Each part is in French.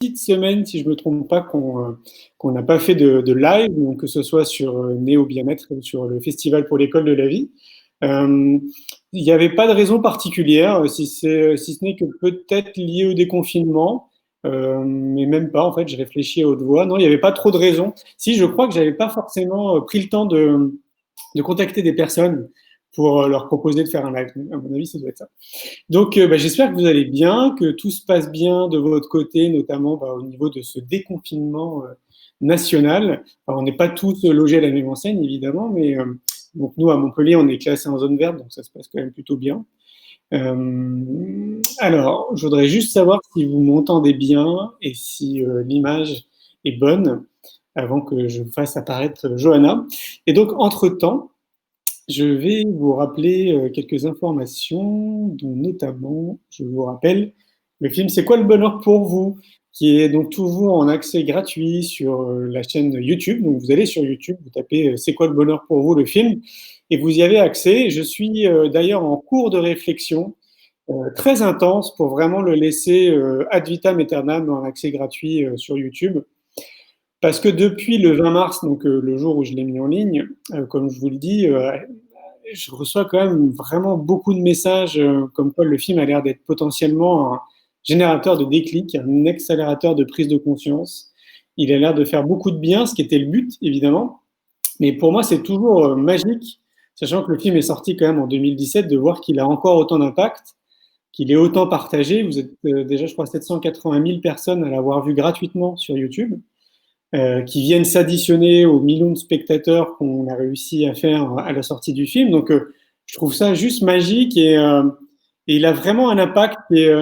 petite semaine, si je ne me trompe pas, qu'on n'a pas fait de live, donc que ce soit sur Néo Bien-être, sur le Festival pour l'école de la vie. Il n'y avait pas de raison particulière, si ce n'est que peut-être lié au déconfinement, mais même pas, en fait, je réfléchis à haute voix. Non, il n'y avait pas trop de raisons. Si, je crois que j'avais pas forcément pris le temps de contacter des personnes pour leur proposer de faire un live. À mon avis, ça doit être ça. Donc, j'espère que vous allez bien, que tout se passe bien de votre côté, notamment au niveau de ce déconfinement national. Enfin, on n'est pas tous logés à la même enseigne, évidemment, mais donc nous, à Montpellier, on est classé en zone verte, donc ça se passe quand même plutôt bien. Alors, je voudrais juste savoir si vous m'entendez bien et si l'image est bonne avant que je fasse apparaître Johanna. Et donc, entre-temps, je vais vous rappeler quelques informations, dont notamment, je vous rappelle, le film C'est quoi le bonheur pour vous, qui est donc toujours en accès gratuit sur la chaîne YouTube. Donc vous allez sur YouTube, vous tapez C'est quoi le bonheur pour vous, le film, et vous y avez accès. Je suis d'ailleurs en cours de réflexion très intense pour vraiment le laisser ad vitam aeternam en accès gratuit sur YouTube. Parce que depuis le 20 mars, donc le jour où je l'ai mis en ligne, comme je vous le dis, je reçois quand même vraiment beaucoup de messages comme quoi le film a l'air d'être potentiellement un générateur de déclic, un accélérateur de prise de conscience. Il a l'air de faire beaucoup de bien, ce qui était le but, évidemment. Mais pour moi, c'est toujours magique, sachant que le film est sorti quand même en 2017, de voir qu'il a encore autant d'impact, qu'il est autant partagé. Vous êtes déjà, je crois, 780 000 personnes à l'avoir vu gratuitement sur YouTube. Qui viennent s'additionner aux millions de spectateurs qu'on a réussi à faire à la sortie du film. Donc, je trouve ça juste magique et il a vraiment un impact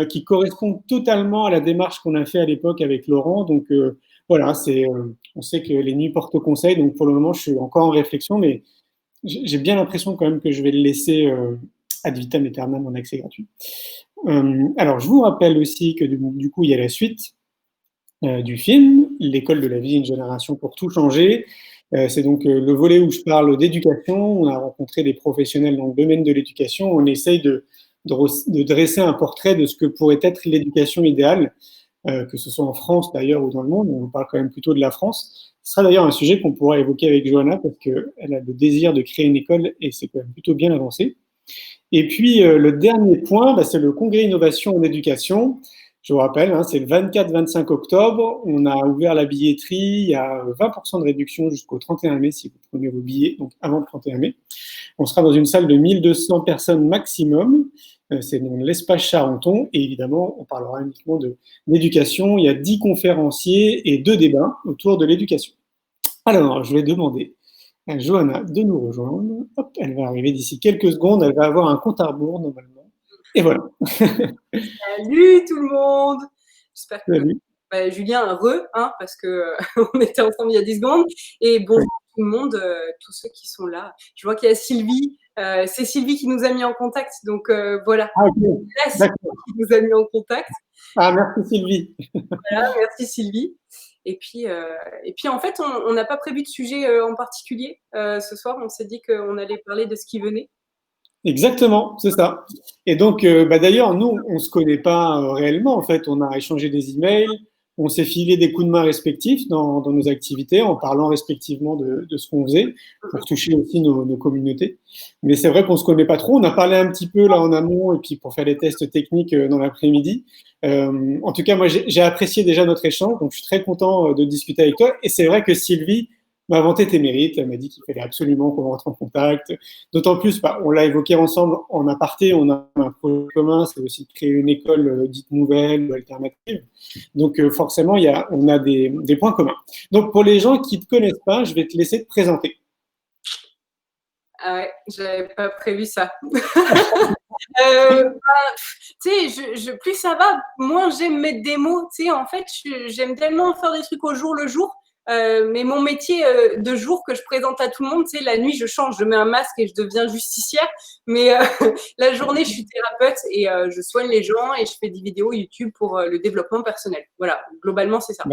qui correspond totalement à la démarche qu'on a fait à l'époque avec Laurent. Donc, voilà, on sait que les nuits portent conseil. Donc, pour le moment, je suis encore en réflexion, mais j'ai bien l'impression quand même que je vais le laisser ad vitam aeternam en accès gratuit. Alors, je vous rappelle aussi que du coup, il y a la suite du film, L'école de la vie, une génération pour tout changer. C'est donc le volet où je parle d'éducation. On a rencontré des professionnels dans le domaine de l'éducation. On essaye de dresser un portrait de ce que pourrait être l'éducation idéale, que ce soit en France d'ailleurs ou dans le monde. On parle quand même plutôt de la France. Ce sera d'ailleurs un sujet qu'on pourra évoquer avec Johanna parce qu'elle a le désir de créer une école et c'est quand même plutôt bien avancé. Et puis le dernier point, c'est le congrès innovation en éducation. Je vous rappelle, c'est le 24-25 octobre. On a ouvert la billetterie. Il y a 20% de réduction jusqu'au 31 mai si vous prenez vos billets, donc avant le 31 mai. On sera dans une salle de 1200 personnes maximum. C'est dans l'espace Charenton. Et évidemment, on parlera uniquement d'éducation. Il y a 10 conférenciers et 2 débats autour de l'éducation. Alors, je vais demander à Johanna de nous rejoindre. Hop, elle va arriver d'ici quelques secondes. Elle va avoir un compte à rebours normalement. Et voilà. Salut tout le monde. J'espère que Julien parce que on était ensemble il y a 10 secondes. Et bonjour tout le monde, tous ceux qui sont là. Je vois qu'il y a Sylvie. C'est Sylvie qui nous a mis en contact. Donc voilà. Ah, okay. Sylvie qui nous a mis en contact. Ah, merci Sylvie. Voilà, merci Sylvie. Et puis en fait, on n'a pas prévu de sujet en particulier ce soir. On s'est dit qu'on allait parler de ce qui venait. Exactement, c'est ça. Et donc, d'ailleurs, nous, on ne se connaît pas réellement. En fait, on a échangé des emails, on s'est filé des coups de main respectifs dans nos activités en parlant respectivement de ce qu'on faisait pour toucher aussi nos communautés. Mais c'est vrai qu'on ne se connaît pas trop. On a parlé un petit peu là en amont et puis pour faire les tests techniques dans l'après-midi. En tout cas, moi, j'ai apprécié déjà notre échange, donc je suis très content de discuter avec toi. Et c'est vrai que Sylvie m'a vanté tes mérites, elle m'a dit qu'il fallait absolument qu'on rentre en contact. D'autant plus, on l'a évoqué ensemble en aparté, on a un projet commun, c'est aussi de créer une école dite nouvelle ou alternative. Donc forcément, on a des points communs. Donc pour les gens qui ne te connaissent pas, je vais te laisser te présenter. Ah ouais, j'avais pas prévu ça. Tu sais, plus ça va, moins j'aime mettre des mots. Tu sais, en fait, j'aime tellement faire des trucs au jour le jour. Mais mon métier de jour que je présente à tout le monde, tu sais, la nuit, je change, je mets un masque et je deviens justicière. Mais la journée, je suis thérapeute et je soigne les gens et je fais des vidéos YouTube pour le développement personnel. Voilà, globalement, c'est ça.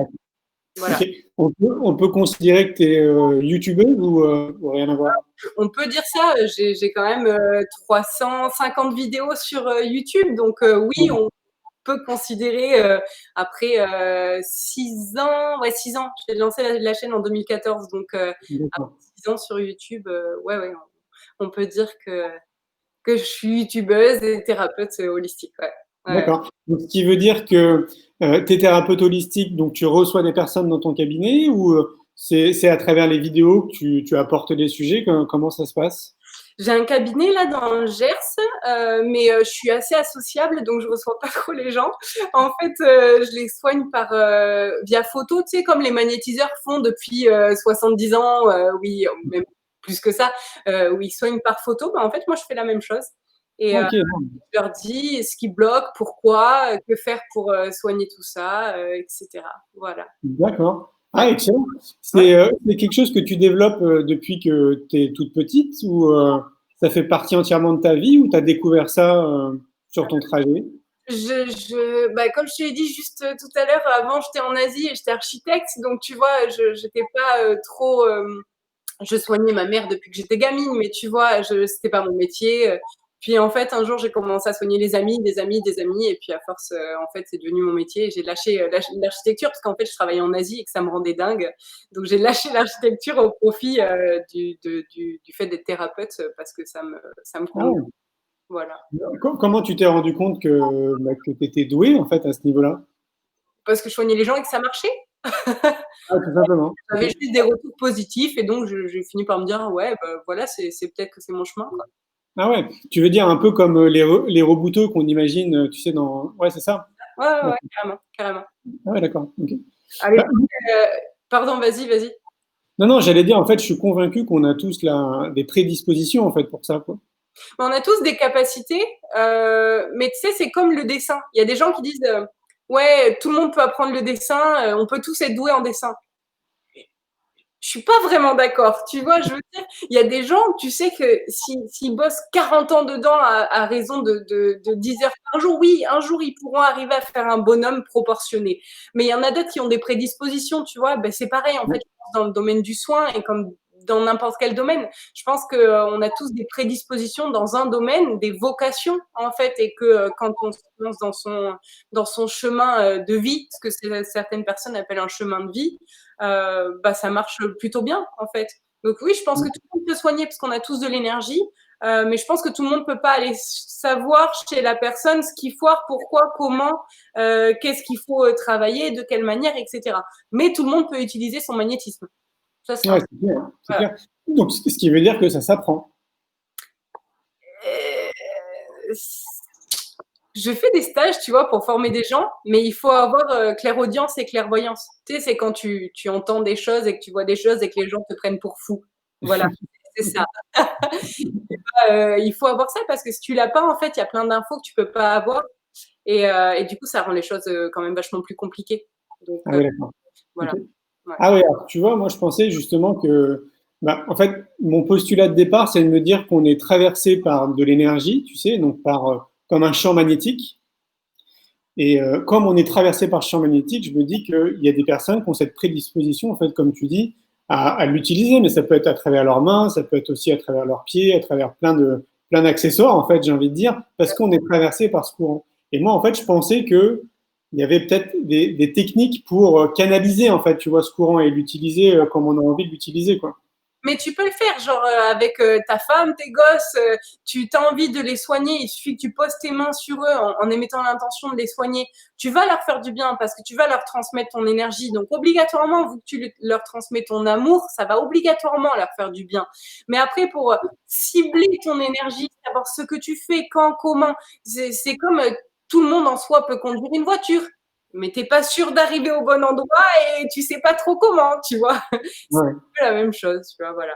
Voilà. Okay. On peut considérer que tu es youtubeuse ou rien à voir? On peut dire ça. J'ai quand même 350 vidéos sur YouTube. Donc oui, peut considérer après 6 ans. Ouais, 6 ans. J'ai lancé la chaîne en 2014, donc après 6 ans sur YouTube, ouais, on peut dire que je suis youtubeuse et thérapeute holistique. Ouais. D'accord. Donc, ce qui veut dire que tu es thérapeute holistique, donc tu reçois des personnes dans ton cabinet ou c'est à travers les vidéos que tu apportes des sujets? Comment ça se passe? J'ai un cabinet là dans le Gers, mais je suis assez associable, donc je reçois pas trop les gens. En fait, je les soigne via photo, tu sais, comme les magnétiseurs font depuis 70 ans, oui, même plus que ça, où ils soignent par photo. En fait, moi, je fais la même chose. Et Ok, je leur dis ce qui bloque, pourquoi, que faire pour soigner tout ça, etc. Voilà. d'accord. Ouais. Ah, excellent. Ouais. C'est quelque chose que tu développes depuis que tu es toute petite ou ça fait partie entièrement de ta vie ou tu as découvert ça sur ton trajet? Comme je te l'ai dit juste tout à l'heure, avant j'étais en Asie et j'étais architecte, donc tu vois, je n'étais pas trop. Je soignais ma mère depuis que j'étais gamine, mais tu vois, c'était pas mon métier. Puis en fait, un jour, j'ai commencé à soigner les amis, des amis, des amis, et puis à force, en fait, c'est devenu mon métier. J'ai lâché l'architecture parce qu'en fait, je travaillais en Asie et que ça me rendait dingue. Donc j'ai lâché l'architecture au profit du fait d'être thérapeute parce que ça me Ah convient. ouais. Voilà. Comment tu t'es rendu compte que tu étais doué en fait à ce niveau-là? Parce que je soignais les gens et que ça marchait. Ah, tout simplement. Ok. J'avais juste des retours positifs et donc j'ai fini par me dire ouais, bah, voilà, c'est peut-être que c'est mon chemin, quoi. Ah ouais, tu veux dire un peu comme les rebouteux qu'on imagine, tu sais, dans. Ouais, c'est ça? Ouais, ouais, Ouais. ouais, carrément, carrément. Ah ouais, d'accord. Ok. À Bah, l'époque, heu pardon, vas-y, vas-y. non, non, j'allais dire, en fait, je suis convaincu qu'on a tous là, des prédispositions, en fait, pour ça, quoi. On a tous des capacités, mais tu sais, c'est comme le dessin. Il y a des gens qui disent, «Ouais, tout le monde peut apprendre le dessin, on peut tous être doués en dessin». Je suis pas vraiment d'accord, tu vois? Je veux dire, il y a des gens, tu sais que s'ils bossent 40 ans dedans à raison de 10 heures par jour, oui, un jour, ils pourront arriver à faire un bonhomme proportionné. Mais il y en a d'autres qui ont des prédispositions, tu vois? Ben, c'est pareil, en fait, je pense dans le domaine du soin et comme dans n'importe quel domaine. Je pense qu'on a tous des prédispositions dans un domaine, des vocations, en fait, et que quand on se lance dans son chemin de vie, ce que certaines personnes appellent un chemin de vie, ça marche plutôt bien, en fait. Donc oui, je pense que tout le monde peut soigner parce qu'on a tous de l'énergie, mais je pense que tout le monde ne peut pas aller savoir chez la personne ce qu'il faut, pourquoi, comment, qu'est-ce qu'il faut travailler, de quelle manière, etc. Mais tout le monde peut utiliser son magnétisme. Ça, c'est Ouais, un c'est clair, c'est voilà. clair. Donc, ce qui veut dire que ça s'apprend. Euh, Je fais des stages, tu vois, pour former des gens, mais il faut avoir clairaudience et clairvoyance. Tu sais, c'est quand tu entends des choses et que tu vois des choses et que les gens te prennent pour fou. Voilà, c'est ça. Il faut avoir ça parce que si tu l'as pas, en fait, il y a plein d'infos que tu peux pas avoir et du coup, ça rend les choses quand même vachement plus compliquées. Donc Ah oui, d'accord. Ok. voilà. Ouais. Ah oui, alors, tu vois, moi, je pensais justement que, bah, en fait, mon postulat de départ, c'est de me dire qu'on est traversé par de l'énergie, tu sais, donc par, comme un champ magnétique. Et comme on est traversé par ce champ magnétique, je me dis qu'il y a des personnes qui ont cette prédisposition, en fait, comme tu dis, à l'utiliser, mais ça peut être à travers leurs mains, ça peut être aussi à travers leurs pieds, à travers plein d'accessoires, en fait, j'ai envie de dire, parce qu'on est traversé par ce courant. Et moi, en fait, je pensais que il y avait peut-être des techniques pour canaliser, en fait, tu vois, ce courant et l'utiliser comme on a envie de l'utiliser, quoi. Mais tu peux le faire, genre avec ta femme, tes gosses, tu as envie de les soigner, il suffit que tu poses tes mains sur eux en émettant l'intention de les soigner. Tu vas leur faire du bien parce que tu vas leur transmettre ton énergie. Donc obligatoirement, vu que tu leur transmets ton amour, ça va obligatoirement leur faire du bien. Mais après, pour cibler ton énergie, savoir ce que tu fais, quand, comment, c'est comme tout le monde en soi peut conduire une voiture. Mais t'es pas sûr d'arriver au bon endroit et tu sais pas trop comment, tu vois. Ouais. La même chose, tu vois, voilà.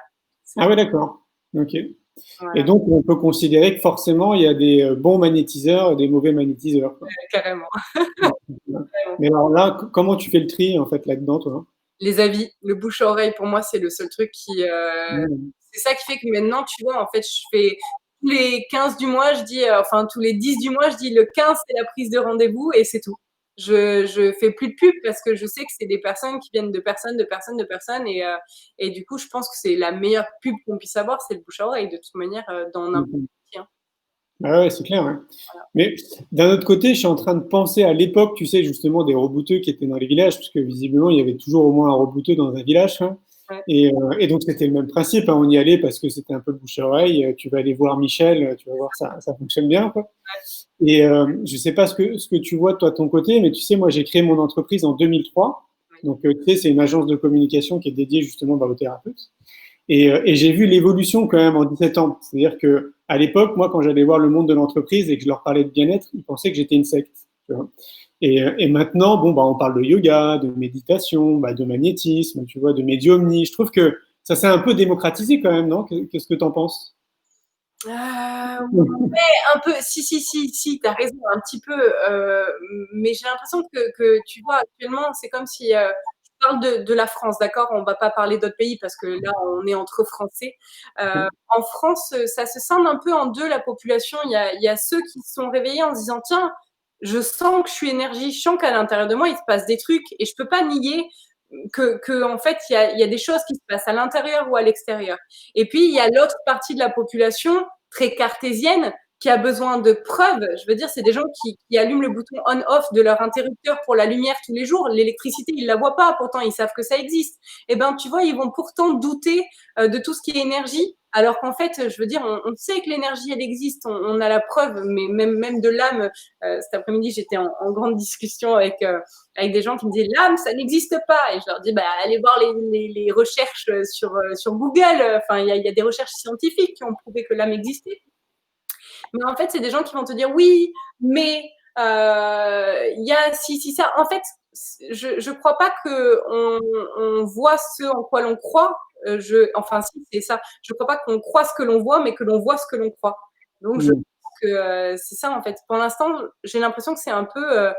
Ah ouais, d'accord. Ok. Et Voilà, donc, on peut considérer que forcément, il y a des bons magnétiseurs et des mauvais magnétiseurs, quoi. carrément. Ouais. Mais alors là, comment tu fais le tri, en fait, là-dedans, toi? Les avis, le bouche à oreille, pour moi, c'est le seul truc Mmh. c'est ça qui fait que maintenant, tu vois, en fait, je fais tous les 15 du mois, je dis, enfin, tous les 10 du mois, je dis le 15, c'est la prise de rendez-vous et c'est tout. Je fais plus de pub parce que je sais que c'est des personnes qui viennent de personnes, de personnes, de personnes et du coup, je pense que c'est la meilleure pub qu'on puisse avoir, c'est le bouche à oreille, de toute manière, dans n'importe Mmh. qui, hein. Ah ouais, c'est clair, ouais. Mais d'un autre côté, je suis en train de penser à l'époque, tu sais, justement, des rebouteux qui étaient dans les villages, parce que visiblement, il y avait toujours au moins un rebouteux dans un village, hein. Ouais. Et donc, c'était le même principe, hein, on y allait parce que c'était un peu le bouche-à-oreille. Tu vas aller voir Michel, tu vas voir, ça fonctionne bien, quoi. Et je sais pas ce que tu vois, toi, de ton côté, mais tu sais, moi, j'ai créé mon entreprise en 2003. Donc, tu sais, c'est une agence de communication qui est dédiée justement aux thérapeutes. Et j'ai vu l'évolution quand même en 17 ans. C'est-à-dire que à l'époque, moi, quand j'allais voir le monde de l'entreprise et que je leur parlais de bien-être, ils pensaient que j'étais une secte. Tu vois. Et maintenant, bon, bah, on parle de yoga, de méditation, bah, de magnétisme, tu vois, de médiumnie. Je trouve que ça s'est un peu démocratisé quand même, non? Qu'est-ce que tu en penses? Ouais, un peu. Si, t'as raison, un petit peu. Mais j'ai l'impression que tu vois, actuellement, c'est comme si je parle de la France, d'accord? On va pas parler d'autres pays parce que là, on est entre Français. En France, ça se scinde un peu en deux, la population. Il y a ceux qui se sont réveillés en se disant, tiens, je sens que je suis énergie, je sens qu'à l'intérieur de moi, il se passe des trucs et je peux pas nier que en fait, il y a des choses qui se passent à l'intérieur ou à l'extérieur. Et puis, il y a l'autre partie de la population très cartésienne qui a besoin de preuves. Je veux dire, c'est des gens qui allument le bouton on-off de leur interrupteur pour la lumière tous les jours. L'électricité, ils la voient pas, pourtant ils savent que ça existe. Eh ben, tu vois, ils vont pourtant douter de tout ce qui est énergie, alors qu'en fait, je veux dire, on sait que l'énergie, elle existe, on a la preuve, mais même de l'âme. Cet après-midi, j'étais en grande discussion avec des gens qui me disaient l'âme, ça n'existe pas. Et je leur dis, bah, allez voir les recherches sur Google. Enfin, il y a des recherches scientifiques qui ont prouvé que l'âme existait. Mais en fait, c'est des gens qui vont te dire oui, mais il y a si ça. En fait, je crois pas que on voit ce en quoi l'on croit. Enfin, si, c'est ça. Je crois pas qu'on croit ce que l'on voit, mais que l'on voit ce que l'on croit. Donc, je pense que c'est ça, en fait. Pour l'instant, j'ai l'impression que c'est un peu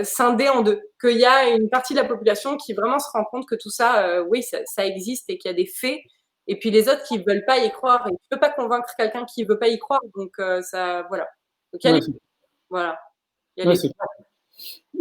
scindé en deux. Qu'il y a une partie de la population qui vraiment se rend compte que tout ça, oui, ça existe et qu'il y a des faits. Et puis les autres qui ne veulent pas y croire. Et tu ne peux pas convaincre quelqu'un qui ne veut pas y croire. Donc, ça, voilà. Donc, il y a Ouais, les, voilà. Il y a ouais, les, c'est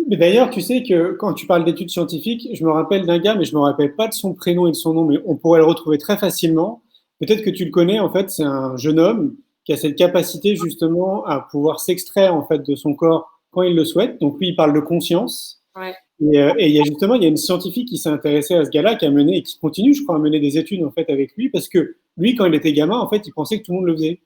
Mais d'ailleurs, tu sais que quand tu parles d'études scientifiques, je me rappelle d'un gars, mais je me rappelle pas de son prénom et de son nom, mais on pourrait le retrouver très facilement. Peut-être que tu le connais, en fait, c'est un jeune homme qui a cette capacité justement à pouvoir s'extraire en fait de son corps quand il le souhaite. Donc lui, il parle de conscience. ouais. Et il y a justement, il y a une scientifique qui s'est intéressée à ce gars-là, qui a mené et qui continue, je crois, à mener des études en fait avec lui, parce que lui, quand il était gamin, en fait, il pensait que tout le monde le faisait.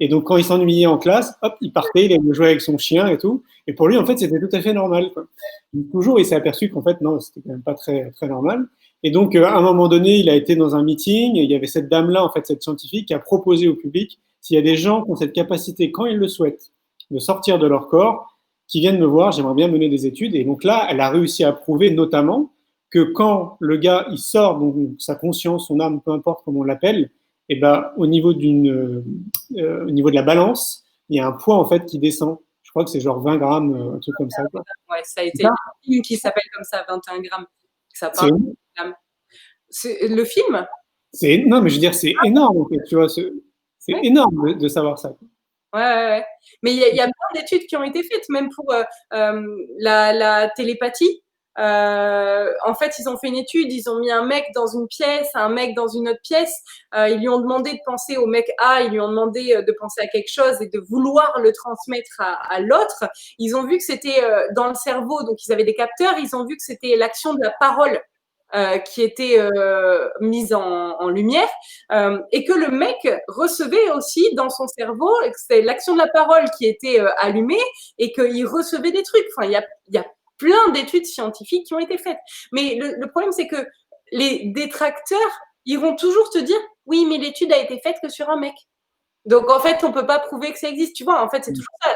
Et donc, quand il s'ennuyait en classe, hop, il partait, il allait jouer avec son chien et tout. Et pour lui, en fait, c'était tout à fait normal, quoi. Toujours, il s'est aperçu qu'en fait, non, c'était quand même pas très, très normal. Et donc, à un moment donné, il a été dans un meeting, et il y avait cette dame-là, en fait, cette scientifique, qui a proposé au public, s'il y a des gens qui ont cette capacité, quand ils le souhaitent, de sortir de leur corps, qui viennent me voir, j'aimerais bien mener des études. Et donc là, elle a réussi à prouver notamment que quand le gars, il sort, donc sa conscience, son âme, peu importe comment on l'appelle, et ben, au niveau de la balance, il y a un poids en fait qui descend. Je crois que c'est genre 20 grammes, un truc comme ça. Quoi. Ouais, ça a été un film qui s'appelle comme ça, 21 grammes. Ça C'est parle de l'âme. Le film? non, mais je veux dire, c'est énorme en fait, tu vois, c'est Ouais. énorme de savoir ça. Ouais. Mais il y a plein d'études qui ont été faites, même pour la télépathie. En fait, ils ont fait une étude, ils ont mis un mec dans une pièce, un mec dans une autre pièce. Ils lui ont demandé de penser au mec A, ils lui ont demandé de penser à quelque chose et de vouloir le transmettre à l'autre. Ils ont vu que c'était dans le cerveau, donc ils avaient des capteurs, ils ont vu que c'était l'action de la parole qui était mise en lumière et que le mec recevait aussi dans son cerveau, que c'est l'action de la parole qui était allumée et qu'il recevait des trucs. Enfin, il y a plein d'études scientifiques qui ont été faites. Mais le problème, c'est que les détracteurs, ils vont toujours te dire oui, mais l'étude a été faite que sur un mec. Donc, en fait, on ne peut pas prouver que ça existe. Tu vois, en fait, c'est toujours ça.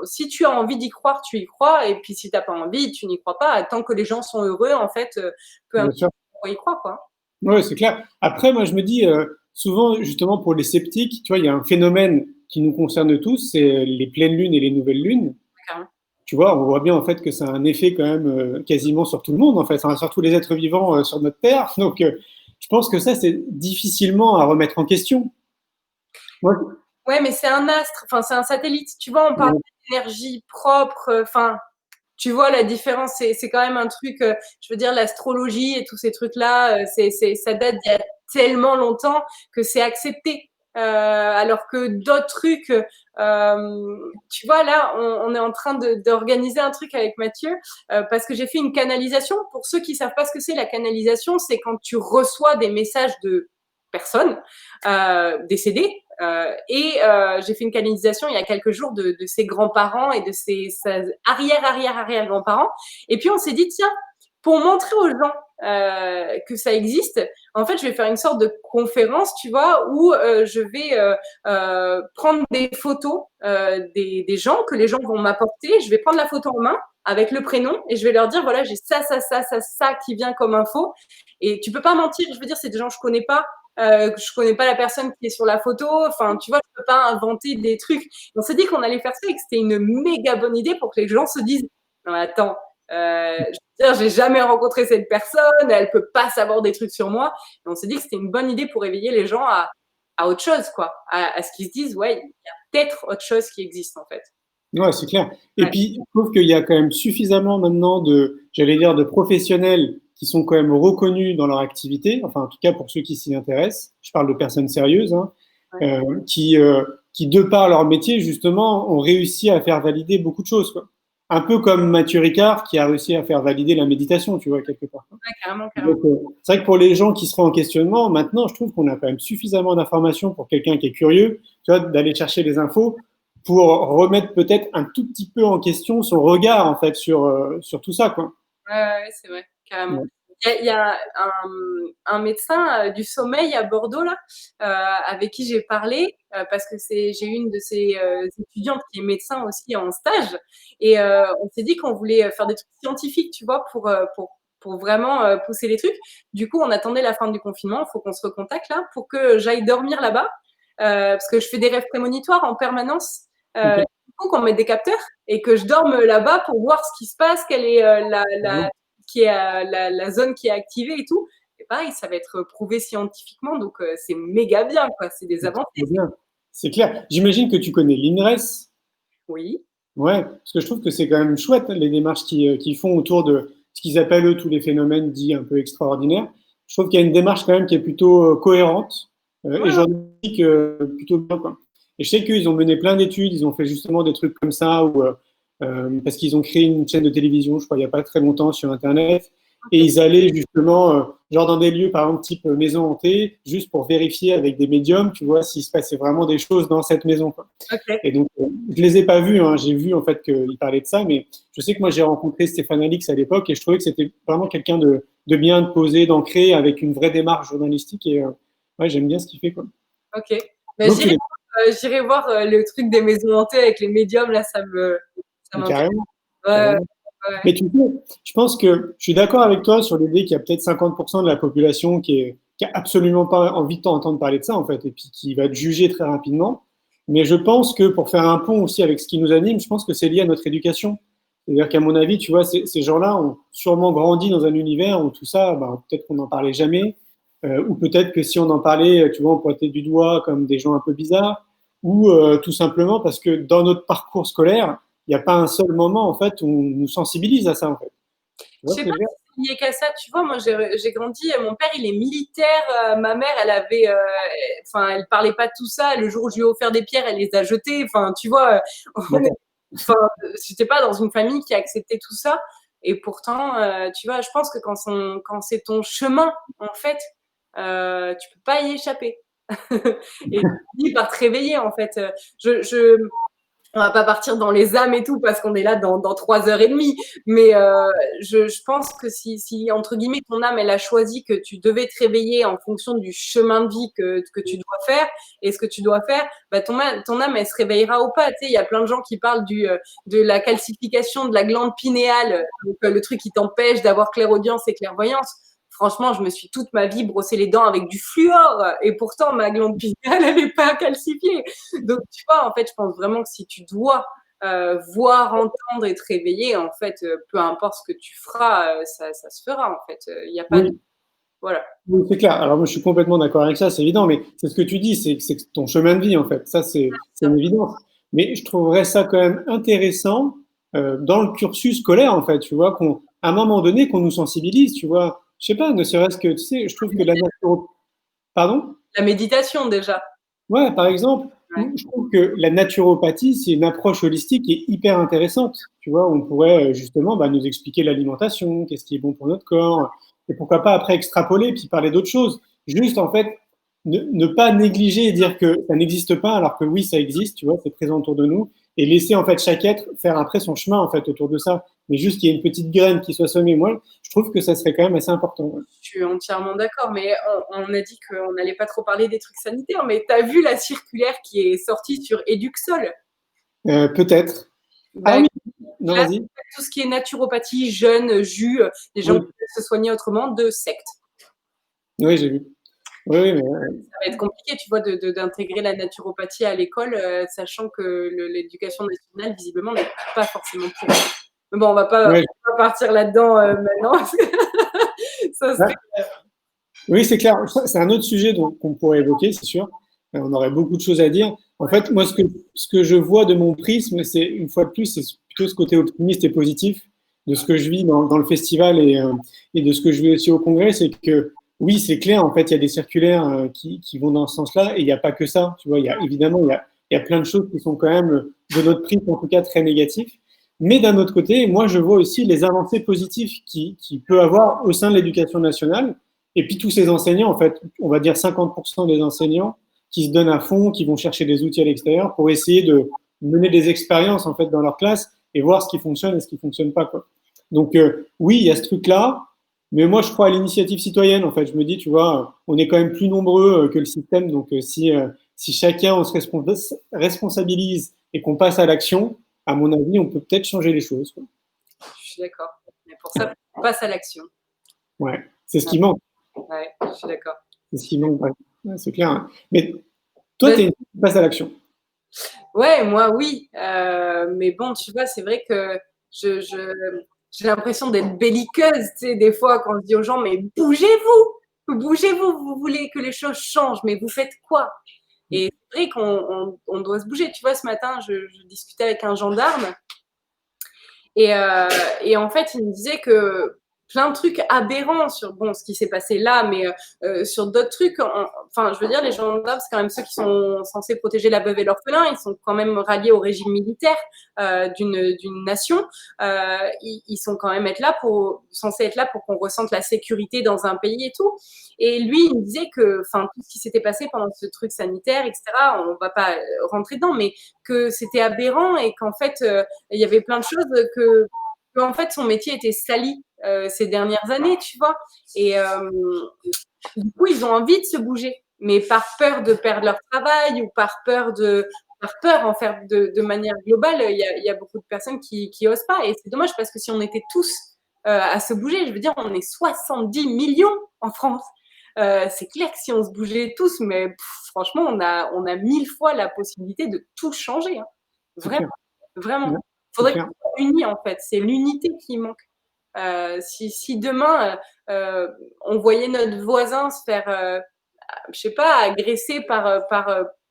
Si tu as envie d'y croire, tu y crois. Et puis, si tu n'as pas envie, tu n'y crois pas. Tant que les gens sont heureux, en fait, peu Bien importe, sûr. on y croit, quoi. Ouais, c'est clair. Après, moi, je me dis, souvent, justement, pour les sceptiques, tu vois, il y a un phénomène qui nous concerne tous, c'est les pleines lunes et les nouvelles lunes. Carrément. Tu vois, on voit bien en fait que ça a un effet quand même quasiment sur tout le monde, en fait, sur tous les êtres vivants sur notre Terre. Donc, je pense que ça, c'est difficilement à remettre en question. Moi, Ouais, mais c'est un astre, enfin, c'est un satellite. Tu vois, on parle ouais, d'énergie propre. Enfin, tu vois, la différence, c'est quand même un truc, je veux dire, l'astrologie et tous ces trucs-là, ça date d'il y a tellement longtemps que c'est accepté. alors que d'autres trucs, tu vois, là, on est en train d'organiser un truc avec Mathieu parce que j'ai fait une canalisation. Pour ceux qui savent pas ce que c'est, la canalisation, c'est quand tu reçois des messages de personnes décédées. J'ai fait une canalisation il y a quelques jours de ses grands-parents et de ses arrière-arrière-arrière-grands-parents. Et puis on s'est dit, tiens, pour montrer aux gens que ça existe, en fait, je vais faire une sorte de conférence, tu vois, où je vais prendre des photos des gens que les gens vont m'apporter. Je vais prendre la photo en main avec le prénom et je vais leur dire, voilà, j'ai ça qui vient comme info. Et tu peux pas mentir, je veux dire, c'est des gens que je connais pas. Je connais pas la personne qui est sur la photo. Enfin, tu vois, je peux pas inventer des trucs. On s'est dit qu'on allait faire ça et que c'était une méga bonne idée pour que les gens se disent, non, attends, je veux dire, j'ai jamais rencontré cette personne, elle peut pas savoir des trucs sur moi. Et on s'est dit que c'était une bonne idée pour éveiller les gens à autre chose, quoi, à ce qu'ils se disent, ouais, il y a peut-être autre chose qui existe en fait. Ouais, c'est clair. Et Ouais. puis, je trouve qu'il y a quand même suffisamment maintenant j'allais dire, de professionnels qui sont quand même reconnus dans leur activité, enfin, en tout cas pour ceux qui s'y intéressent. Je parle de personnes sérieuses, hein, Ouais. qui, de par leur métier, justement, ont réussi à faire valider beaucoup de choses, quoi. Un peu comme Mathieu Ricard qui a réussi à faire valider la méditation, tu vois, quelque part. Ouais, carrément, carrément. Donc, c'est vrai que pour les gens qui seraient en questionnement, maintenant, je trouve qu'on a quand même suffisamment d'informations pour quelqu'un qui est curieux, tu vois, d'aller chercher les infos pour remettre peut-être un tout petit peu en question son regard, en fait, sur tout ça, quoi. Ouais, c'est vrai, carrément. Ouais. Il y a un médecin du sommeil à Bordeaux, là, avec qui j'ai parlé, parce que j'ai une de ses étudiantes qui est médecin aussi en stage. Et on s'est dit qu'on voulait faire des trucs scientifiques, tu vois, pour vraiment pousser les trucs. Du coup, on attendait la fin du confinement. Il faut qu'on se recontacte là pour que j'aille dormir là-bas, parce que je fais des rêves prémonitoires en permanence. Ok. Du coup, qu'on mette des capteurs et que je dorme là-bas pour voir ce qui se passe, quelle est la zone qui est activée et tout. Et pareil, ça va être prouvé scientifiquement, donc c'est méga bien, quoi. C'est des C'est avancées. trop bien. C'est clair. J'imagine que tu connais l'INRES. Oui. Ouais, parce que je trouve que c'est quand même chouette les démarches qu'ils font autour de ce qu'ils appellent eux tous les phénomènes dits un peu extraordinaires. Je trouve qu'il y a une démarche quand même qui est plutôt cohérente et Ouais, journalistique plutôt bien, quoi. Et je sais qu'ils ont mené plein d'études, ils ont fait justement des trucs comme ça parce qu'ils ont créé une chaîne de télévision, je crois, il n'y a pas très longtemps sur Internet. Et ok. ils allaient justement, genre dans des lieux, par exemple, type maison hantée, juste pour vérifier avec des médiums, tu vois, s'il se passait vraiment des choses dans cette maison, quoi. Ok. Et donc, je les ai pas vus, hein. J'ai vu en fait qu'il parlait de ça, mais je sais que moi j'ai rencontré Stéphane Alix à l'époque et je trouvais que c'était vraiment quelqu'un de bien, de posé, d'ancré, avec une vraie démarche journalistique et ouais, j'aime bien ce qu'il fait, quoi. Ok. Mais Donc, tu les j'irai voir le truc des maisons hantées avec les médiums, là, ça m'intéresse. carrément, Ouais, carrément. ouais. Mais tu sais, je pense que je suis d'accord avec toi sur l'idée qu'il y a peut-être 50% de la population qui a absolument pas envie de t'entendre parler de ça, en fait, et puis qui va te juger très rapidement. Mais je pense que pour faire un pont aussi avec ce qui nous anime, je pense que c'est lié à notre éducation. C'est-à-dire qu'à mon avis, tu vois, ces gens-là ont sûrement grandi dans un univers où tout ça, ben, peut-être qu'on n'en parlait jamais, ou peut-être que si on en parlait, tu vois, on pointait du doigt comme des gens un peu bizarres, ou tout simplement parce que dans notre parcours scolaire, il n'y a pas un seul moment, en fait, où on nous sensibilise à ça, en fait. Tu Je vois ce sais que pas je veux dire? si c'est lié qu'à ça, tu vois, moi j'ai grandi, mon père il est militaire, ma mère elle avait, enfin elle parlait pas de tout ça, le jour où je lui ai offert des pierres, elle les a jetées, enfin tu vois, on est, D'accord. enfin j'étais pas dans une famille qui acceptait tout ça et pourtant, tu vois, je pense que quand c'est ton chemin, en fait, tu peux pas y échapper et tu finis par te réveiller en fait, je on va pas partir dans les âmes et tout parce qu'on est là dans 3 heures et demie. Mais je pense que si, entre guillemets, ton âme, elle a choisi que tu devais te réveiller en fonction du chemin de vie que tu dois faire et ce que tu dois faire, bah, ton âme, elle se réveillera ou pas. Tu sais, il y a plein de gens qui parlent de la calcification de la glande pinéale, donc le truc qui t'empêche d'avoir clairaudience et clairvoyance. Franchement, je me suis toute ma vie brossé les dents avec du fluor et pourtant ma glande pinéale, elle n'est pas calcifiée. Donc, tu vois, en fait, je pense vraiment que si tu dois voir, entendre et te réveiller, en fait, peu importe ce que tu feras, ça se fera, en fait. Il n'y a pas de... Oui, Voilà. oui, c'est clair. Alors moi, je suis complètement d'accord avec ça, c'est évident, mais c'est ce que tu dis, c'est ton chemin de vie, en fait. Ça, c'est une évidence. Mais je trouverais ça quand même intéressant dans le cursus scolaire, en fait, tu vois, à un moment donné, qu'on nous sensibilise, tu vois. Je sais pas, ne serait-ce que, tu sais, je trouve que la naturo... Pardon? La méditation, déjà. Ouais, par exemple, Ouais. je trouve que la naturopathie, c'est une approche holistique qui est hyper intéressante. Tu vois, on pourrait justement nous expliquer l'alimentation, qu'est-ce qui est bon pour notre corps, et pourquoi pas après extrapoler puis parler d'autres choses. Juste en fait, ne pas négliger et dire que ça n'existe pas, alors que oui, ça existe. Tu vois, c'est présent autour de nous, et laisser en fait chaque être faire après son chemin en fait autour de ça. Mais juste qu'il y ait une petite graine qui soit semée. Moi, je trouve que ça serait quand même assez important. Ouais. Je suis entièrement d'accord, mais on a dit qu'on n'allait pas trop parler des trucs sanitaires, mais tu as vu la circulaire qui est sortie sur Eduxol? Peut-être. Ah Bah, oui, non, là, vas-y. tout ce qui est naturopathie, jeûne, jus, les gens qui Oui, veulent se soigner autrement, de secte. oui, j'ai vu. Oui, oui, mais Ça va être compliqué, tu vois, d'intégrer la naturopathie à l'école, sachant que l'éducation nationale, visiblement, n'est pas forcément pour. Mais bon, on va pas ouais. partir là-dedans maintenant. Ça Ouais. serait. Oui, c'est clair. C'est un autre sujet qu'on pourrait évoquer, c'est sûr. On aurait beaucoup de choses à dire. En fait, moi, ce que je vois de mon prisme, c'est une fois de plus, c'est plutôt ce côté optimiste et positif de ce que je vis dans le festival et de ce que je vis aussi au congrès, c'est que oui, c'est clair. En fait, il y a des circulaires qui vont dans ce sens-là, et il n'y a pas que ça. Tu vois, il y a évidemment, il y a plein de choses qui sont quand même de notre prisme, en tout cas, très négatifs. Mais d'un autre côté, moi, je vois aussi les avancées positives qui peut avoir au sein de l'éducation nationale. Et puis tous ces enseignants, en fait, on va dire 50% des enseignants qui se donnent à fond, qui vont chercher des outils à l'extérieur pour essayer de mener des expériences en fait dans leur classe et voir ce qui fonctionne et ce qui fonctionne pas quoi. Donc oui, il y a ce truc-là, mais moi je crois à l'initiative citoyenne. En fait, je me dis, tu vois, on est quand même plus nombreux que le système, donc si chacun on se responsabilise et qu'on passe à l'action, à mon avis, on peut peut-être changer les choses. Quoi. Je suis d'accord. Mais pour ça, on passe à l'action. Ouais, c'est ce qui manque. Ouais, je suis d'accord. C'est ce qui manque. Ouais. Ouais, c'est clair. Hein. Mais toi, Bah, tu es une qui passe à l'action. ouais, moi, oui. Mais bon, tu vois, c'est vrai que j'ai l'impression d'être belliqueuse, tu sais, des fois, quand je dis aux gens, mais bougez-vous, vous voulez que les choses changent, mais vous faites quoi? Et c'est vrai qu'on doit se bouger. Tu vois, ce matin, je discutais avec un gendarme et en fait, il me disait que plein de trucs aberrants sur bon, ce qui s'est passé là, mais sur d'autres trucs. Enfin, je veux dire, les gendarmes, c'est quand même ceux qui sont censés protéger la veuve et l'orphelin. Ils sont quand même ralliés au régime militaire d'une nation. Ils sont quand même censés être là pour qu'on ressente la sécurité dans un pays et tout. Et lui, il me disait que, enfin, tout ce qui s'était passé pendant ce truc sanitaire, etc. On va pas rentrer dedans, mais que c'était aberrant et qu'en fait, il y avait plein de choses que en fait, son métier était sali ces dernières années, tu vois. Et du coup, ils ont envie de se bouger, mais par peur de perdre leur travail ou par peur en fait de manière globale, il y a beaucoup de personnes qui osent pas. Et c'est dommage parce que si on était tous à se bouger, je veux dire, on est 70 millions en France. C'est clair que si on se bougeait tous, mais franchement, on a 1000 fois la possibilité de tout changer. Hein. C'est Vraiment, clair. vraiment. Ouais, Il c'est faudrait clair. qu'on soit unis, en fait. C'est l'unité qui manque. Si demain, on voyait notre voisin se faire, je sais pas, agresser par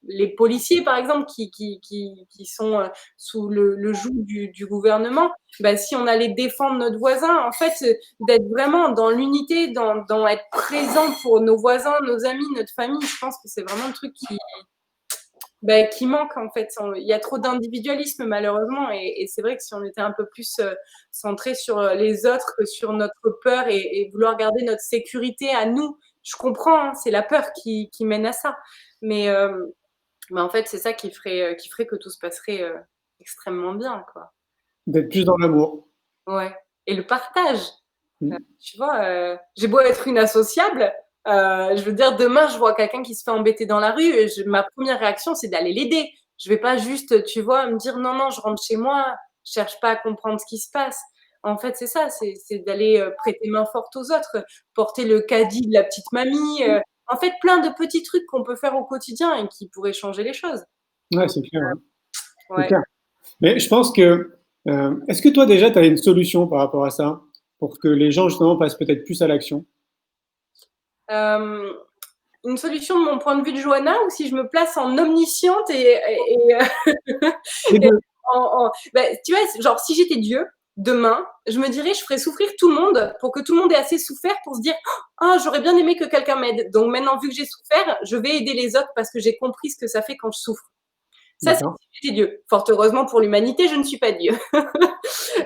les policiers, par exemple, qui sont sous le joug du gouvernement, bah, si on allait défendre notre voisin, en fait, d'être vraiment dans l'unité, dans être présent pour nos voisins, nos amis, notre famille, je pense que c'est vraiment le truc qui manque en fait. Il y a trop d'individualisme malheureusement et c'est vrai que si on était un peu plus centré sur les autres que sur notre peur et vouloir garder notre sécurité à nous, je comprends, hein, c'est la peur qui mène à ça. Mais, euh, mais en fait, c'est ça qui ferait que tout se passerait extrêmement bien, quoi. D'être plus dans l'amour. Ouais. Et le partage. Mm. Tu vois, j'ai beau être une associable, je veux dire, demain, je vois quelqu'un qui se fait embêter dans la rue, et ma première réaction, c'est d'aller l'aider. Je vais pas juste, tu vois, me dire non, non, je rentre chez moi, je cherche pas à comprendre ce qui se passe. En fait, c'est ça, c'est d'aller prêter main forte aux autres, porter le caddie de la petite mamie. En fait, plein de petits trucs qu'on peut faire au quotidien et qui pourraient changer les choses. Ouais, c'est clair. Ouais. C'est Ouais. clair. Mais je pense que, est-ce que toi déjà, tu as une solution par rapport à ça, pour que les gens justement passent peut-être plus à l'action? Euh, une solution de mon point de vue de Johanna ou si je me place en omnisciente Les deux. tu vois, genre si j'étais Dieu, demain, je me dirais, je ferais souffrir tout le monde pour que tout le monde ait assez souffert pour se dire ah, j'aurais bien aimé que quelqu'un m'aide. Donc maintenant, vu que j'ai souffert, je vais aider les autres parce que j'ai compris ce que ça fait quand je souffre. Ça, c'est Dieu. Fort heureusement pour l'humanité, je ne suis pas Dieu.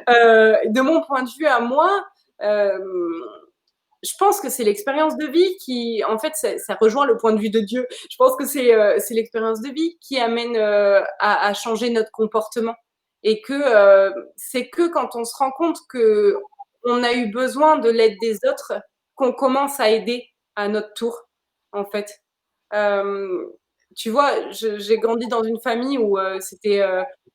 De mon point de vue à moi, je pense que c'est l'expérience de vie qui, en fait, ça rejoint le point de vue de Dieu. Je pense que c'est l'expérience de vie qui amène à changer notre comportement. Et que c'est que quand on se rend compte qu'on a eu besoin de l'aide des autres, qu'on commence à aider à notre tour, en fait. Tu vois, j'ai grandi dans une famille où